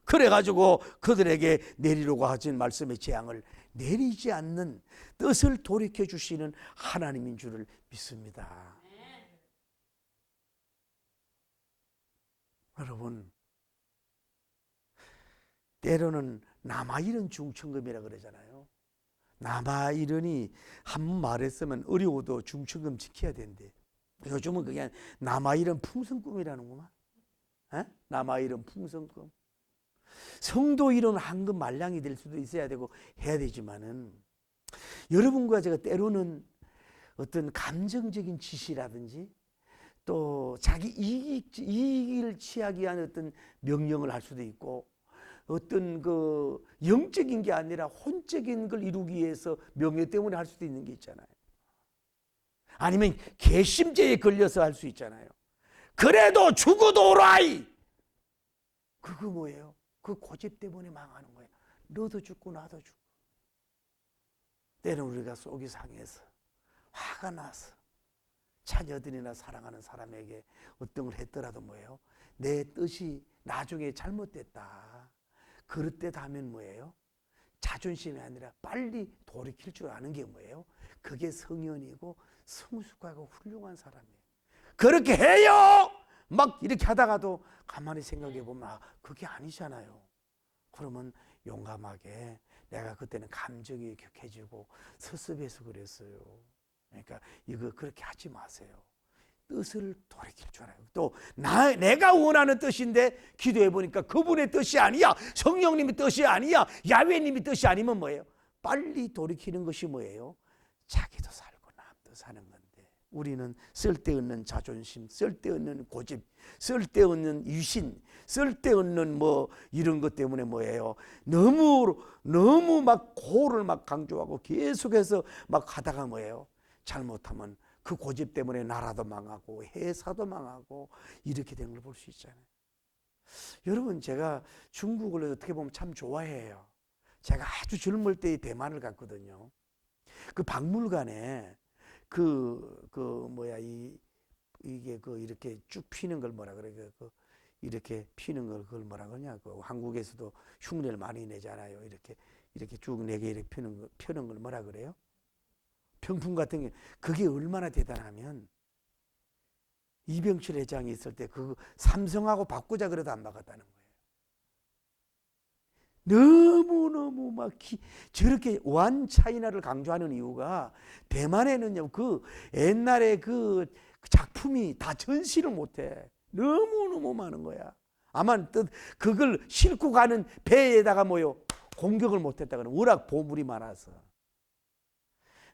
그래가지고 그들에게 내리려고 하신 말씀의 재앙을 내리지 않는 뜻을 돌이켜 주시는 하나님인 줄을 믿습니다. 여러분 때로는 남아이른 중천금이라 그러잖아요. 남아이른이 한 번 말했으면 어려워도 중천금 지켜야 된대. 요즘은 그게 남아이른 풍성금이라는구만. 남아이른 풍성금. 성도 이름 황금 말량이 될 수도 있어야 되고 해야 되지만은 여러분과 제가 때로는 어떤 감정적인 지시라든지 또 자기 이익을 취하기 위한 어떤 명령을 할 수도 있고 어떤 그 영적인 게 아니라 혼적인 걸 이루기 위해서 명예 때문에 할 수도 있는 게 있잖아요. 아니면 괘씸죄에 걸려서 할 수 있잖아요. 그래도 죽어도 오라이. 그거 뭐예요? 그 고집 때문에 망하는 거예요. 너도 죽고 나도 죽고. 때는 우리가 속이 상해서 화가 나서 자녀들이나 사랑하는 사람에게 어떤 걸 했더라도 뭐예요? 내 뜻이 나중에 잘못됐다. 그릇됐 하면 뭐예요? 자존심이 아니라 빨리 돌이킬 줄 아는 게 뭐예요? 그게 성현이고 성숙하고 훌륭한 사람이에요. 그렇게 해요! 막 이렇게 하다가도 가만히 생각해 보면 그게 아니잖아요. 그러면 용감하게 내가 그때는 감정이 격해지고 섭섭해서 그랬어요. 그러니까 이거 그렇게 하지 마세요. 뜻을 돌이킬 줄 알아요. 또 내가 원하는 뜻인데 기도해 보니까 그분의 뜻이 아니야. 성령님의 뜻이 아니야. 야훼님의 뜻이 아니면 뭐예요? 빨리 돌이키는 것이 뭐예요? 자기도 살고 남도 사는 건데 우리는 쓸데없는 자존심, 쓸데없는 고집, 쓸데없는 유신, 쓸데없는 뭐 이런 것 때문에 뭐예요? 너무 막 고를 막 강조하고 계속해서 막 하다가 뭐예요? 잘못하면 그 고집 때문에 나라도 망하고 회사도 망하고 이렇게 되는 걸 볼 수 있잖아요. 여러분 제가 중국을 어떻게 보면 참 좋아해요. 제가 아주 젊을 때 대만을 갔거든요. 그 박물관에 이게 이렇게 쭉 피는 걸 뭐라 그래? 이렇게 피는 걸 그걸 뭐라 그러냐? 한국에서도 흉내를 많이 내잖아요. 이렇게 쭉 네개 이렇게 펴는 걸 뭐라 그래요? 병풍 같은 게 그게 얼마나 대단하면 이병철 회장이 있을 때 그 삼성하고 바꾸자 그래도 안 바꿨다는 거예요. 너무 막 저렇게 완 차이나를 강조하는 이유가 대만에는요 그 옛날에 그 작품이 다 전시를 못해. 너무 많은 거야. 아마 그걸 싣고 가는 배에다가 뭐요 공격을 못했다 그러면 워낙 보물이 많아서.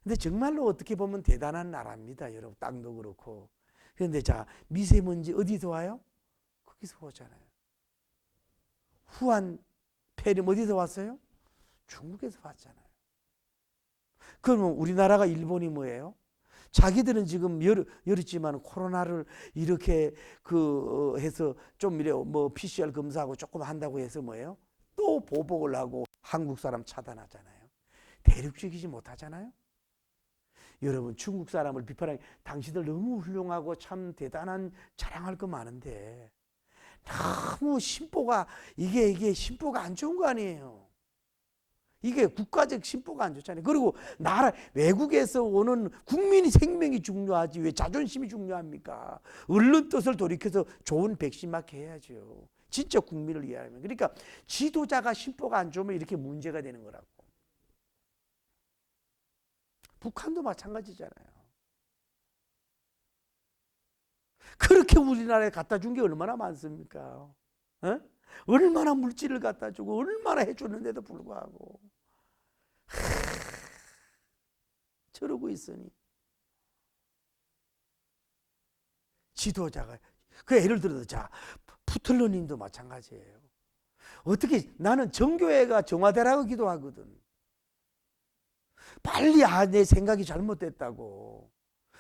근데 정말로 어떻게 보면 대단한 나라입니다. 여러분 땅도 그렇고. 그런데 자 미세먼지 어디서 와요? 거기서 오잖아요. 후한 폐렴 어디서 왔어요? 중국에서 왔잖아요. 그러면 우리나라가 일본이 뭐예요? 자기들은 지금 열었지만 코로나를 이렇게 해서 좀 이래 뭐 PCR 검사하고 조금 한다고 해서 뭐예요? 또 보복을 하고 한국 사람 차단하잖아요. 대륙적이지 못하잖아요. 여러분 중국 사람을 비판하기 당신들 너무 훌륭하고 참 대단한 자랑할 거 많은데 너무 심보가 이게 심보가 안 좋은 거 아니에요. 이게 국가적 심보가 안 좋잖아요. 그리고 나라 외국에서 오는 국민의 생명이 중요하지 왜 자존심이 중요합니까? 언론 뜻을 돌이켜서 좋은 백신 맞게 해야죠. 진짜 국민을 위하면. 그러니까 지도자가 심보가 안 좋으면 이렇게 문제가 되는 거라고. 북한도 마찬가지잖아요. 그렇게 우리나라에 갖다 준 게 얼마나 많습니까? 어? 얼마나 물질을 갖다 주고 얼마나 해줬는데도 불구하고 저러고 있으니 지도자가 그 예를 들어서 자 푸틀러님도 마찬가지예요. 어떻게 나는 정교회가 정화되라고 기도하거든. 빨리 내 생각이 잘못됐다고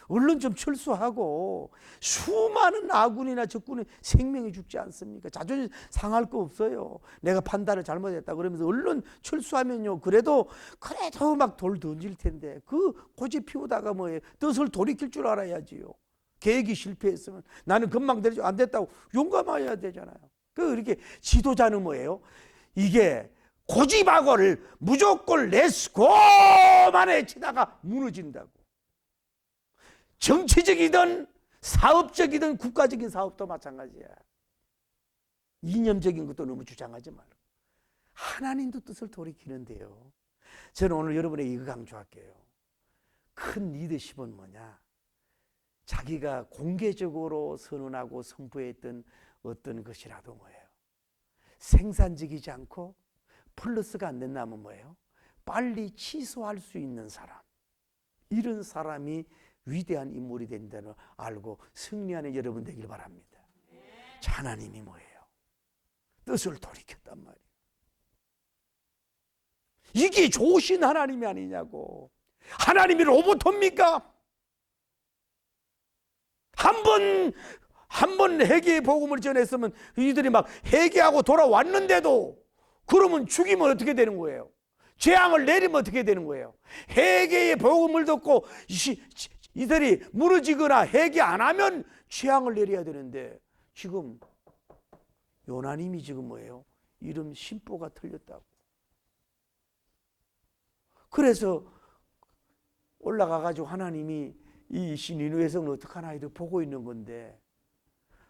얼른 좀 철수하고 수많은 아군이나 적군의 생명이 죽지 않습니까? 자존심 상할 거 없어요. 내가 판단을 잘못했다 그러면서 얼른 철수하면요 그래도 막 돌 던질 텐데 그 고집 피우다가 뭐예요? 뜻을 돌이킬 줄 알아야지요. 계획이 실패했으면 나는 금방대로 안 됐다고 용감해야 되잖아요. 이렇게 지도자는 뭐예요? 이게 고집하고를 무조건 렛츠고만 해치다가 무너진다고. 정치적이든 사업적이든 국가적인 사업도 마찬가지야. 이념적인 것도 너무 주장하지 말고 하나님도 뜻을 돌이키는데요. 저는 오늘 여러분에게 이거 강조할게요. 큰 리더십은 뭐냐? 자기가 공개적으로 선언하고 선포했던 어떤 것이라도 뭐예요? 생산적이지 않고 플러스가 안 된다면 뭐예요? 빨리 취소할 수 있는 사람. 이런 사람이 위대한 인물이 된다는 알고 승리하는 여러분 되길 바랍니다. 자, 하나님이 뭐예요? 뜻을 돌이켰단 말이에요. 이게 좋으신 하나님이 아니냐고. 하나님이 로봇입니까? 한 번 회개의 복음을 전했으면 이들이 막 회개하고 돌아왔는데도 그러면 죽이면 어떻게 되는 거예요? 재앙을 내리면 어떻게 되는 거예요? 회개의 복음을 듣고 이들이 무너지거나 회개 안 하면 재앙을 내려야 되는데 지금 요나님이 지금 뭐예요? 이름 심보가 틀렸다고. 그래서 올라가가지고 하나님이 이 니느웨 성을 어떡하나 이렇게 보고 있는 건데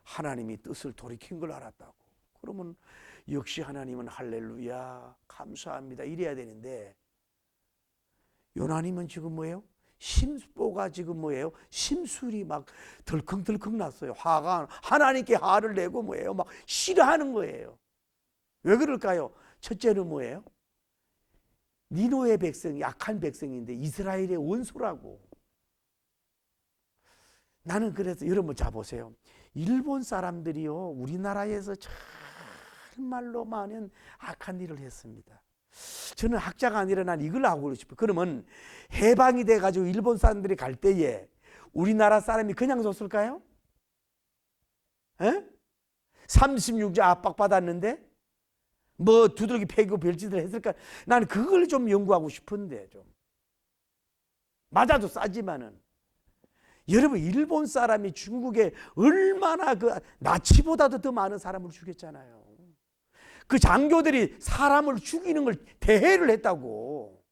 하나님이 뜻을 돌이킨 걸 알았다고. 그러면 역시 하나님은 할렐루야 감사합니다 이래야 되는데 요나님은 지금 뭐예요? 심보가 지금 뭐예요? 심술이 막 덜컹덜컹 났어요. 화가 하나님께 화를 내고 뭐예요? 막 싫어하는 거예요. 왜 그럴까요? 첫째는 뭐예요? 니느웨 백성이 약한 백성인데 이스라엘의 원수라고. 나는 그래서 여러분 자 보세요. 일본 사람들이요 우리나라에서 정말로 많은 악한 일을 했습니다. 저는 학자가 아니라 난 이걸 알고 싶어요. 그러면 해방이 돼가지고 일본 사람들이 갈 때에 우리나라 사람이 그냥 줬을까요? 36주 압박받았는데 뭐 두들기 패고 별짓을 했을까? 나는 그걸 좀 연구하고 싶은데 좀 맞아도 싸지만은 여러분 일본 사람이 중국에 얼마나 그 나치보다도 더 많은 사람을 죽였잖아요. 그 장교들이 사람을 죽이는 걸 대회를 했다고.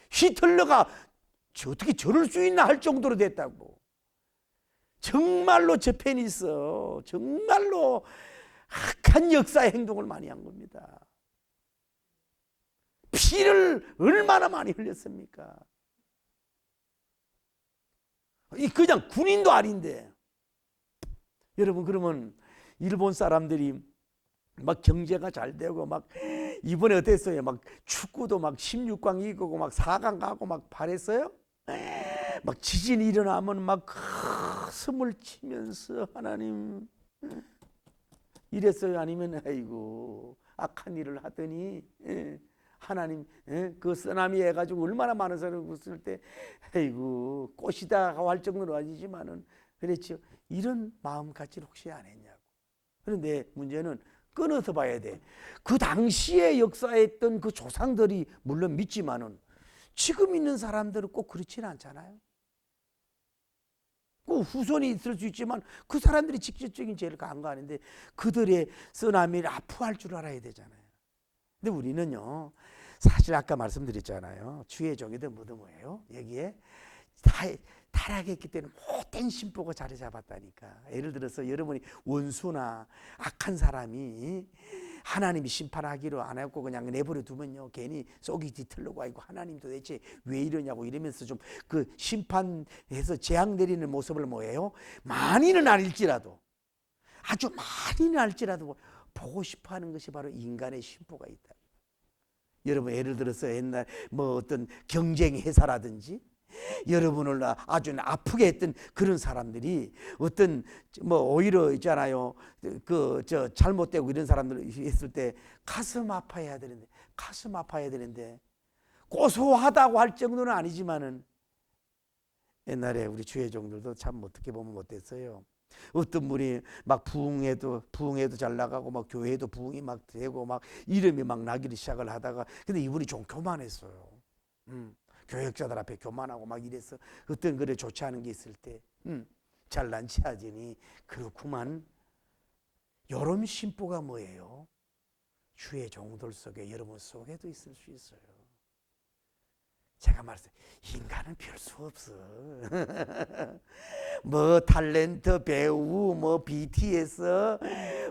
히틀러가 어떻게 저럴 수 있나 할 정도로 됐다고. 정말로 저편이 있어. 정말로 악한 역사의 행동을 많이 한 겁니다. 피를 얼마나 많이 흘렸습니까? 그냥 군인도 아닌데. 여러분 그러면 일본 사람들이 막 경제가 잘 되고 막 이번에 어땠어요? 막 축구도 막 16강 이기고 막 4강 가고 막 바랬어요? 막 지진이 일어나면 막 숨을 치면서 하나님 이랬어요? 아니면 아이고 악한 일을 하더니 하나님 그 쓰나미 해가지고 얼마나 많은 사람을 웃을 때 아이고 꽃이다 할 정도는 아니지만은 그랬죠. 이런 마음가짐 혹시 안 했냐고. 그런데 문제는 끊어서 봐야 돼. 그 당시에 역사했던 그 조상들이 물론 믿지만은 지금 있는 사람들은 꼭 그렇지는 않잖아요. 그 후손이 있을 수 있지만 그 사람들이 직접적인 죄를 간과하는데 그들의 쓰나미를 아파할 줄 알아야 되잖아요. 근데 우리는요 사실 아까 말씀드렸잖아요. 주의 종이들 모두 뭐예요? 여기에 타락했기 때문에 못된 심보가 자리 잡았다니까. 예를 들어서 여러분이 원수나 악한 사람이 하나님이 심판하기로 안 했고 그냥 내버려 두면요, 괜히 속이 뒤틀리고 아이고 하나님 도대체 왜 이러냐고 이러면서 좀 그 심판해서 재앙 내리는 모습을 뭐예요? 많이는 아닐지라도, 아주 많이는 알지라도 보고 싶어하는 것이 바로 인간의 심보가 있다. 여러분 예를 들어서 옛날 뭐 어떤 경쟁 회사라든지 여러분을 아주 아프게 했던 그런 사람들이 어떤 뭐 오히려 있잖아요, 그 저 잘못되고 이런 사람들 했을 때 가슴 아파해야 되는데 고소하다고 할 정도는 아니지만은 옛날에 우리 주의 종들도 참 어떻게 보면 못됐어요. 어떤 분이 막 부흥회도 잘 나가고 막 교회도 부흥이 막 되고 막 이름이 막 나기를 시작을 하다가 근데 이분이 좀 교만했어요. 교역자들 앞에 교만하고 막 이래서 어떤 그래 좋지 않은 게 있을 때 잘난 체하지니 그렇구만. 요런 심보가 뭐예요? 주의 종들 속에 여러분 속에도 있을 수 있어요. 제가 말했어요. 인간은 별 수 없어. 뭐 탤런트 배우, 뭐 BTS,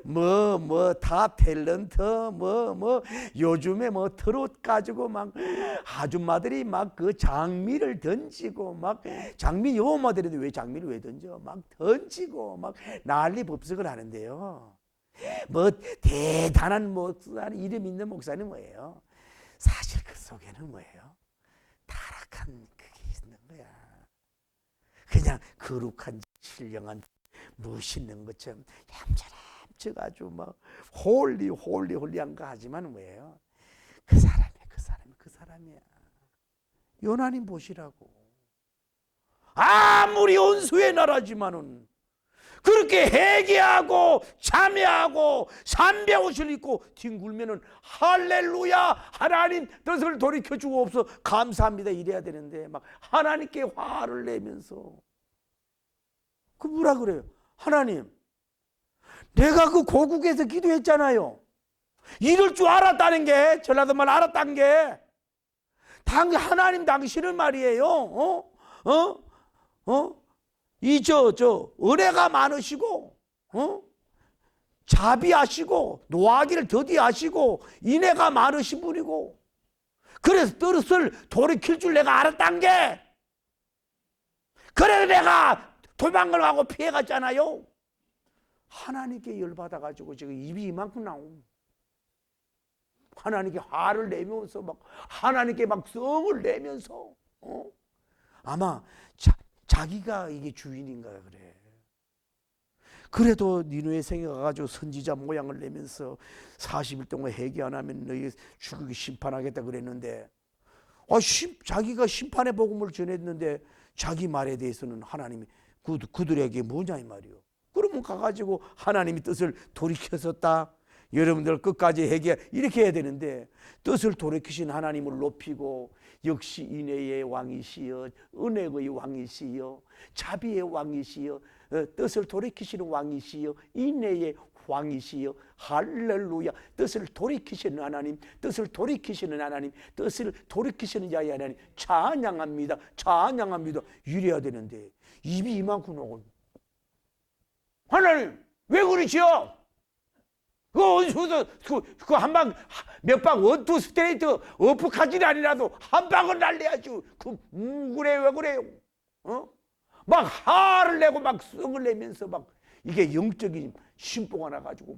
뭐 탑 탤런트, 뭐 요즘에 뭐 트롯 가지고 막 아줌마들이 막 그 장미를 던지고 막 장미 여우마들인데 왜 장미를 왜 던져? 막 던지고 막 난리 법석을 하는데요. 뭐 대단한 목사님, 이름 있는 목사님 뭐예요? 사실 그 속에는 뭐예요? 타락한 그게 있는 거야. 그냥 거룩한 신령한 멋있는 것처럼 얌전함쩍 아주 막 홀리한 거 하지만 뭐예요? 그 사람이야. 요나님 보시라고. 아무리 온수의 나라지만은 그렇게 회개하고 참여하고 300옷을 입고 뒹굴면은 할렐루야 하나님 뜻을 돌이켜 주옵소서 감사합니다 이래야 되는데 막 하나님께 화를 내면서 그 뭐라 그래요? 하나님 내가 그 고국에서 기도했잖아요. 이럴 줄 알았다는 게 전라도 말 알았다는 게 하나님 당신은 말이에요. 이 은혜가 많으시고 자비하시고 노하기를 더디하시고 인애가 많으신 분이고 그래서 뜻을 돌이킬 줄 내가 알았단 게 그래서 내가 도망을 가고 피해갔잖아요. 하나님께 열받아가지고 지금 입이 이만큼 나옴. 하나님께 화를 내면서 막 하나님께 막 성을 내면서 아마 자기가 이게 주인인가 그래. 그래도 니누의 생에 가가지고 선지자 모양을 내면서 40일 동안 회개 안 하면 너희 죽이기 심판하겠다 그랬는데 자기가 심판의 복음을 전했는데 자기 말에 대해서는 하나님이 그들에게 뭐냐 이 말이요. 그러면 가가지고 하나님이 뜻을 돌이켰었다. 여러분들 끝까지 회개 이렇게 해야 되는데 뜻을 돌이키신 하나님을 높이고 역시 인애의 왕이시여 은혜의 왕이시여 자비의 왕이시여 뜻을 돌이키시는 왕이시여 인애의 왕이시여 할렐루야 뜻을 돌이키시는 하나님 뜻을 돌이키시는 하나님 뜻을 돌이키시는 자의 하나님 찬양합니다 이래야 되는데 입이 이만큼 오고 하나님 왜 그러시오? 그 원수도 그 한방 몇 방 원투 스트레이트 어프까지는 아니라도 한 방은 날려야지. 그래 왜 그래요? 막 화를 내고 막 성을 내면서 막 이게 영적인 심보가 나가지고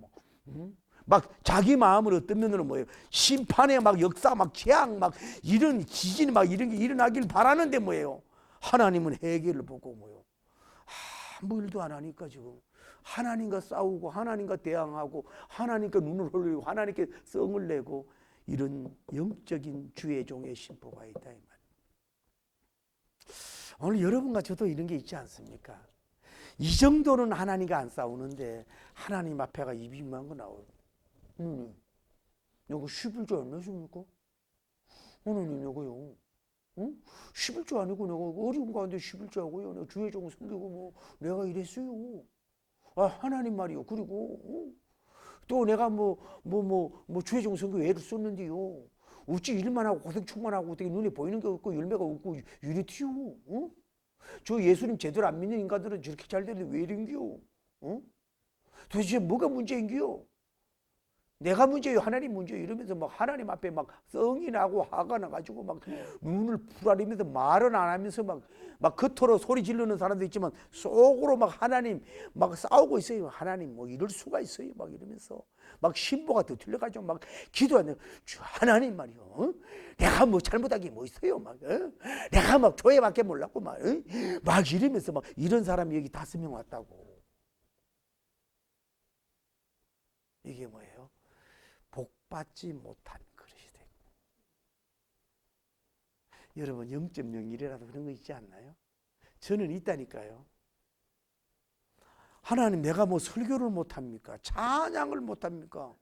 막 자기 마음을 어떤 면으로 뭐예요? 심판의 막 역사 막 재앙 막 이런 지진 막 이런 게 일어나길 바라는데 뭐예요? 하나님은 해결을 보고 뭐예요? 아무 일도 안 하니까 지금. 하나님과 싸우고 하나님과 대항하고 하나님께 눈을 흘리고 하나님께 성을 내고 이런 영적인 주의 종의 심보가 있다 이 말이에요. 오늘 여러분과 저도 이런 게 있지 않습니까? 이 정도는 하나님과 안 싸우는데 하나님 앞에가 입이 이만한 거 나와요. 이거 11조 안 내십니까? 하나님 이거요. 11조 아니고 내가 어려운 가운데 11조 하고요. 내가 주의 종 섬기고 뭐 내가 이랬어요. 하나님 말이요. 그리고 또 내가 뭐 주의 종성교 애를 썼는데요. 어찌 일만 하고 고생 충만하고 어떻게 눈에 보이는 게 없고 열매가 없고 이리 튀어? 어? 저 예수님 제대로 안 믿는 인간들은 저렇게 잘 되는데 왜 이런겨? 어? 도대체 뭐가 문제인겨? 내가 문제요, 하나님 문제요. 이러면서 막 하나님 앞에 막 성이 나고 화가 나가지고 막 눈을 부라리면서 말은 안 하면서 막 겉으로 소리 지르는 사람도 있지만 속으로 막 하나님 막 싸우고 있어요. 하나님 뭐 이럴 수가 있어요. 막 이러면서 막 신보가 더 틀려가지고 막 기도하는 하나님 말이요. 어? 내가 뭐 잘못한 게 뭐 있어요. 막 내가 막 교회밖에 몰랐고 막 이러면서 막 이런 사람이 여기 5명 왔다고. 이게 뭐예요? 복받지 못한 그릇이 되고. 여러분 0.01이라도 그런 거 있지 않나요? 저는 있다니까요. 하나님 내가 뭐 설교를 못합니까? 찬양을 못합니까?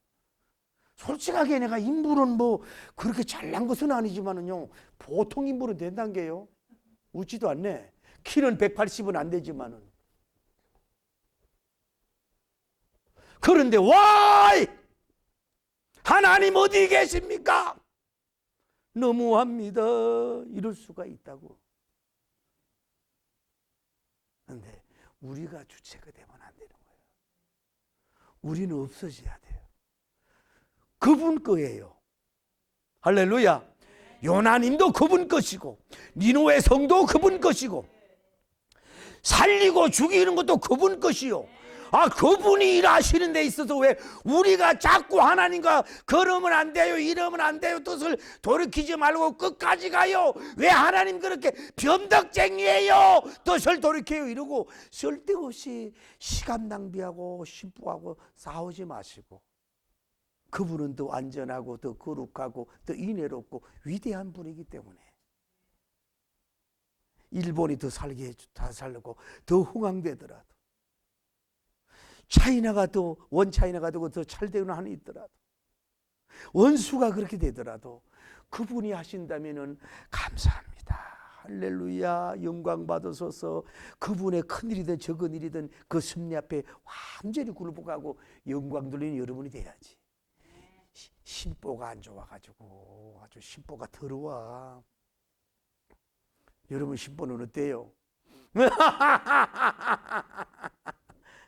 솔직하게 내가 인물은 뭐 그렇게 잘난 것은 아니지만은요, 보통 인물은 된다는 게요. 웃지도 않네. 키는 180은 안 되지만은. 그런데 와이! 하나님 어디 계십니까? 너무합니다. 이럴 수가 있다고. 그런데 우리가 주체가 되면 안 되는 거예요. 우리는 없어져야 돼요. 그분 거예요. 할렐루야. 요나님도 그분 것이고 니누의 성도 그분 것이고 살리고 죽이는 것도 그분 것이요. 그분이 일하시는 데 있어서 왜 우리가 자꾸 하나님과 그러면 안 돼요, 이러면 안 돼요, 뜻을 돌이키지 말고 끝까지 가요. 왜 하나님 그렇게 변덕쟁이에요, 뜻을 돌이켜요 이러고 쓸데없이 시간 낭비하고 심부하고 싸우지 마시고, 그분은 더 안전하고 더 거룩하고 더 인애롭고 위대한 분이기 때문에 일본이 더 살게 다 살고 더 흥왕되더라도, 차이나가 더 원차이나가 되고 더 잘되는 한이 있더라도, 원수가 그렇게 되더라도 그분이 하신다면은 감사합니다. 할렐루야. 영광 받으소서. 그분의 큰 일이든 적은 일이든 그 섭리 앞에 완전히 굴복하고 영광 돌리는 여러분이 돼야지. 심보가 안 좋아가지고 아주 심보가 더러워. 여러분 심보는 어때요?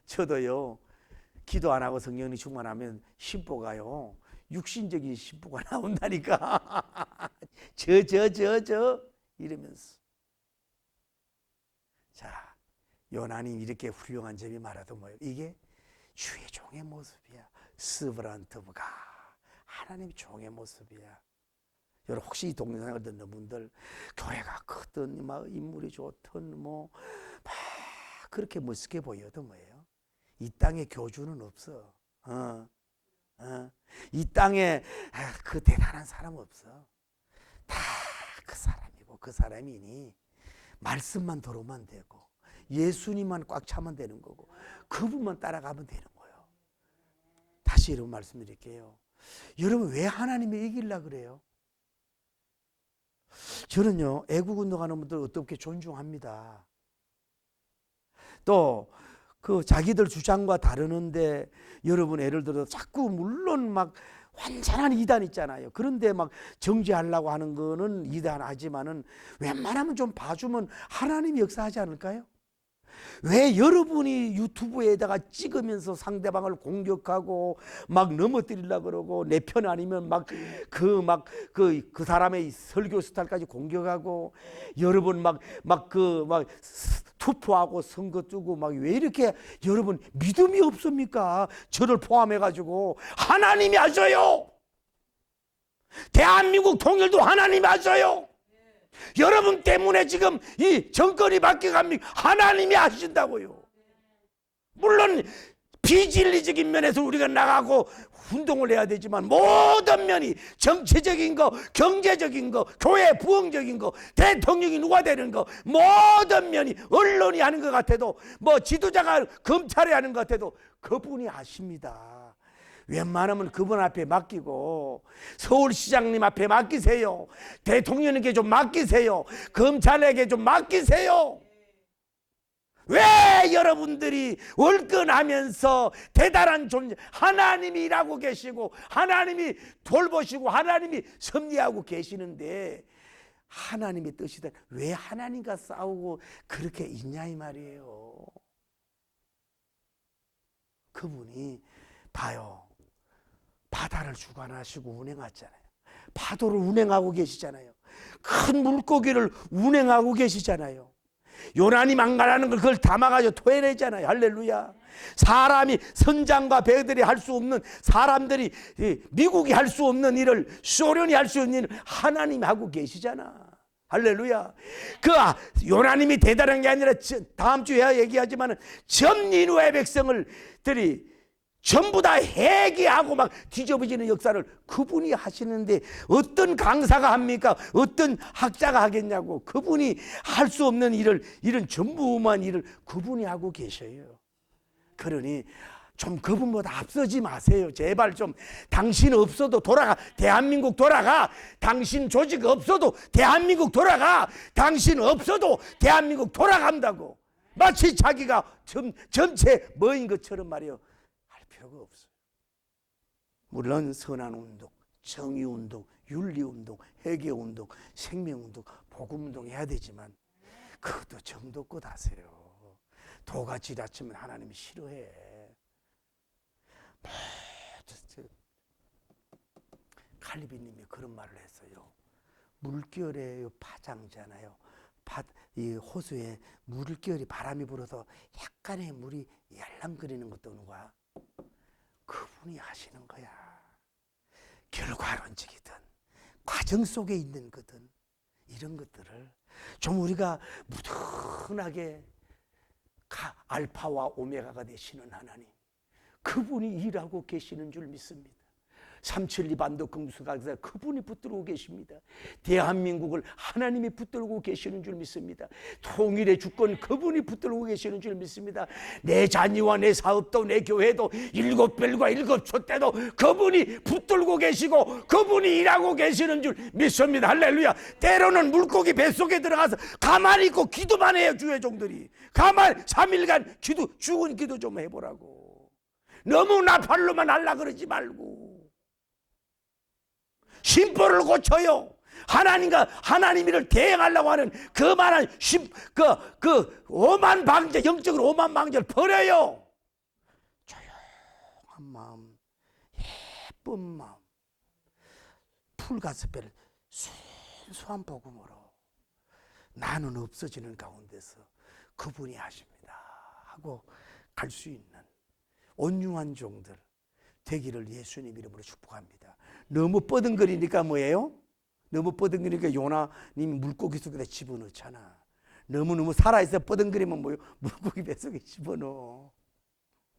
저도요, 기도 안 하고 성령이 충만하면 심보가요, 육신적인 심보가 나온다니까. 저 이러면서. 자, 요나님 이렇게 훌륭한 점이 말하도 뭐예요? 이게 주의 종의 모습이야. 스브란트브가 하나님 종의 모습이야. 여러분 혹시 이 동영상을 듣는 분들, 교회가 크든 막 인물이 좋든 뭐 막 그렇게 멋있게 보여도 뭐예요? 이 땅에 교주는 없어. 이 땅에 그 대단한 사람 없어. 다 그 사람이고 그 사람이니 말씀만 들어오면 되고 예수님만 꽉 차면 되는 거고 그분만 따라가면 되는 거예요. 다시 여러분 말씀드릴게요. 여러분 왜 하나님이 이기려고 그래요? 저는요, 애국 운동하는 분들 어떻게 존중합니다. 또 그 자기들 주장과 다르는데 여러분 예를 들어 자꾸 물론 막 완전한 이단 있잖아요. 그런데 막 정죄하려고 하는 거는 이단하지만은 웬만하면 좀 봐주면 하나님이 역사하지 않을까요? 왜 여러분이 유튜브에다가 찍으면서 상대방을 공격하고 막 넘어뜨리려고 그러고 내 편 아니면 막 그 사람의 설교 스타일까지 공격하고 여러분 막 투표하고 선거 뜨고 막 왜 이렇게 여러분 믿음이 없습니까? 저를 포함해가지고 하나님이 하셔요. 대한민국 통일도 하나님이 하셔요. 여러분 때문에 지금 이 정권이 바뀌어갑니까? 하나님이 하신다고요. 물론 비진리적인 면에서 우리가 나가고 운동을 해야 되지만 모든 면이 정치적인 거, 경제적인 거, 교회 부흥적인 거, 대통령이 누가 되는 거, 모든 면이 언론이 하는 것 같아도 뭐 지도자가 검찰이 하는 것 같아도 그분이 하십니다. 웬만하면 그분 앞에 맡기고 서울시장님 앞에 맡기세요. 대통령에게 좀 맡기세요. 검찰에게 좀 맡기세요. 왜 여러분들이 월권하면서 대단한 존재, 하나님이 일하고 계시고 하나님이 돌보시고 하나님이 섭리하고 계시는데 하나님의 뜻이다, 왜 하나님과 싸우고 그렇게 있냐 이 말이에요. 그분이 봐요, 바다를 주관하시고 운행하잖아요. 파도를 운행하고 계시잖아요. 큰 물고기를 운행하고 계시잖아요. 요난이 망가라는 걸 그걸 담아가지고 토해내잖아요. 할렐루야. 사람이, 선장과 배들이 할 수 없는, 사람들이, 미국이 할 수 없는 일을, 소련이 할 수 없는 일을 하나님이 하고 계시잖아. 할렐루야. 그 요나님이 대단한 게 아니라 다음 주에 얘기하지만 전 니느웨 백성들이 전부 다 회개하고 막 뒤집어지는 역사를 그분이 하시는데 어떤 강사가 합니까? 어떤 학자가 하겠냐고. 그분이 할 수 없는 일을, 이런 전무후무한 일을 그분이 하고 계셔요. 그러니 좀 그분보다 앞서지 마세요. 제발 좀. 당신 없어도 돌아가. 대한민국 돌아가. 당신 조직 없어도 대한민국 돌아가. 당신 없어도 대한민국 돌아간다고. 마치 자기가 전체 뭐인 것처럼 말이에요. 필요가 없어요. 물론 선한 운동, 정의 운동, 윤리 운동, 회개 운동, 생명 운동, 복음 운동 해야 되지만 그것도 정도껏 하세요. 도가 지나치면 하나님이 싫어해. 칼리비님이 그런 말을 했어요. 물결의 파장잖아요. 이 호수에 물결이, 바람이 불어서 약간의 물이 yar랑거리는 것도 오는 거야. 그분이 하시는 거야. 결과론적이든 과정 속에 있는 거든 이런 것들을 좀 우리가 무던하게 알파와 오메가가 되시는 하나님, 그분이 일하고 계시는 줄 믿습니다. 372 반도 금수강사 그분이 붙들고 계십니다. 대한민국을 하나님이 붙들고 계시는 줄 믿습니다. 통일의 주권 그분이 붙들고 계시는 줄 믿습니다. 내 자녀와 내 사업도 내 교회도 일곱 별과 일곱 촛대도 그분이 붙들고 계시고 그분이 일하고 계시는 줄 믿습니다. 할렐루야. 때로는 물고기 뱃속에 들어가서 가만히 있고 기도만 해요. 주의 종들이 가만히 3일간 죽은 기도 좀 해보라고. 너무 나팔로만 하려 그러지 말고 심보를 고쳐요. 하나님을 대행하려고 하는 그만한 그 오만 방제, 영적으로 오만 방제를 버려요. 조용한 마음, 예쁜 마음, 풀가스펠 순수한 복음으로 나는 없어지는 가운데서 그분이 하십니다 하고 갈 수 있는 온유한 종들 되기를 예수님 이름으로 축복합니다. 너무 뻐덩거리니까 뭐예요? 너무 뻐덩거리니까 요나님이 물고기 속에다 집어넣잖아. 너무너무 살아있어 뻐덩거리면 뭐예요? 물고기 뱃속에 집어넣어.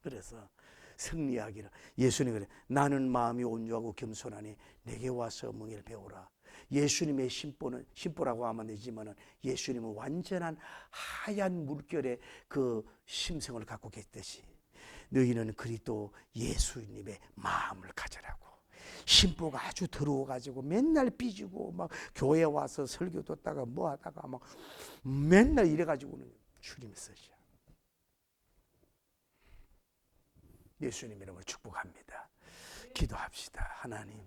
그래서 승리하기를. 예수님이 그래, 나는 마음이 온유하고 겸손하니 내게 와서 멍에를 배우라. 예수님의 심보라고 하면 되지만 예수님은 완전한 하얀 물결의 그 심성을 갖고 계시듯이 너희는 그리스도 예수님의 마음을 가져라고. 심보가 아주 더러워가지고 맨날 삐지고 막 교회 와서 설교 듣다가 뭐 하다가 막 맨날 이래가지고는 주님의 쓰시오. 예수님 이름으로 축복합니다. 기도합시다. 하나님,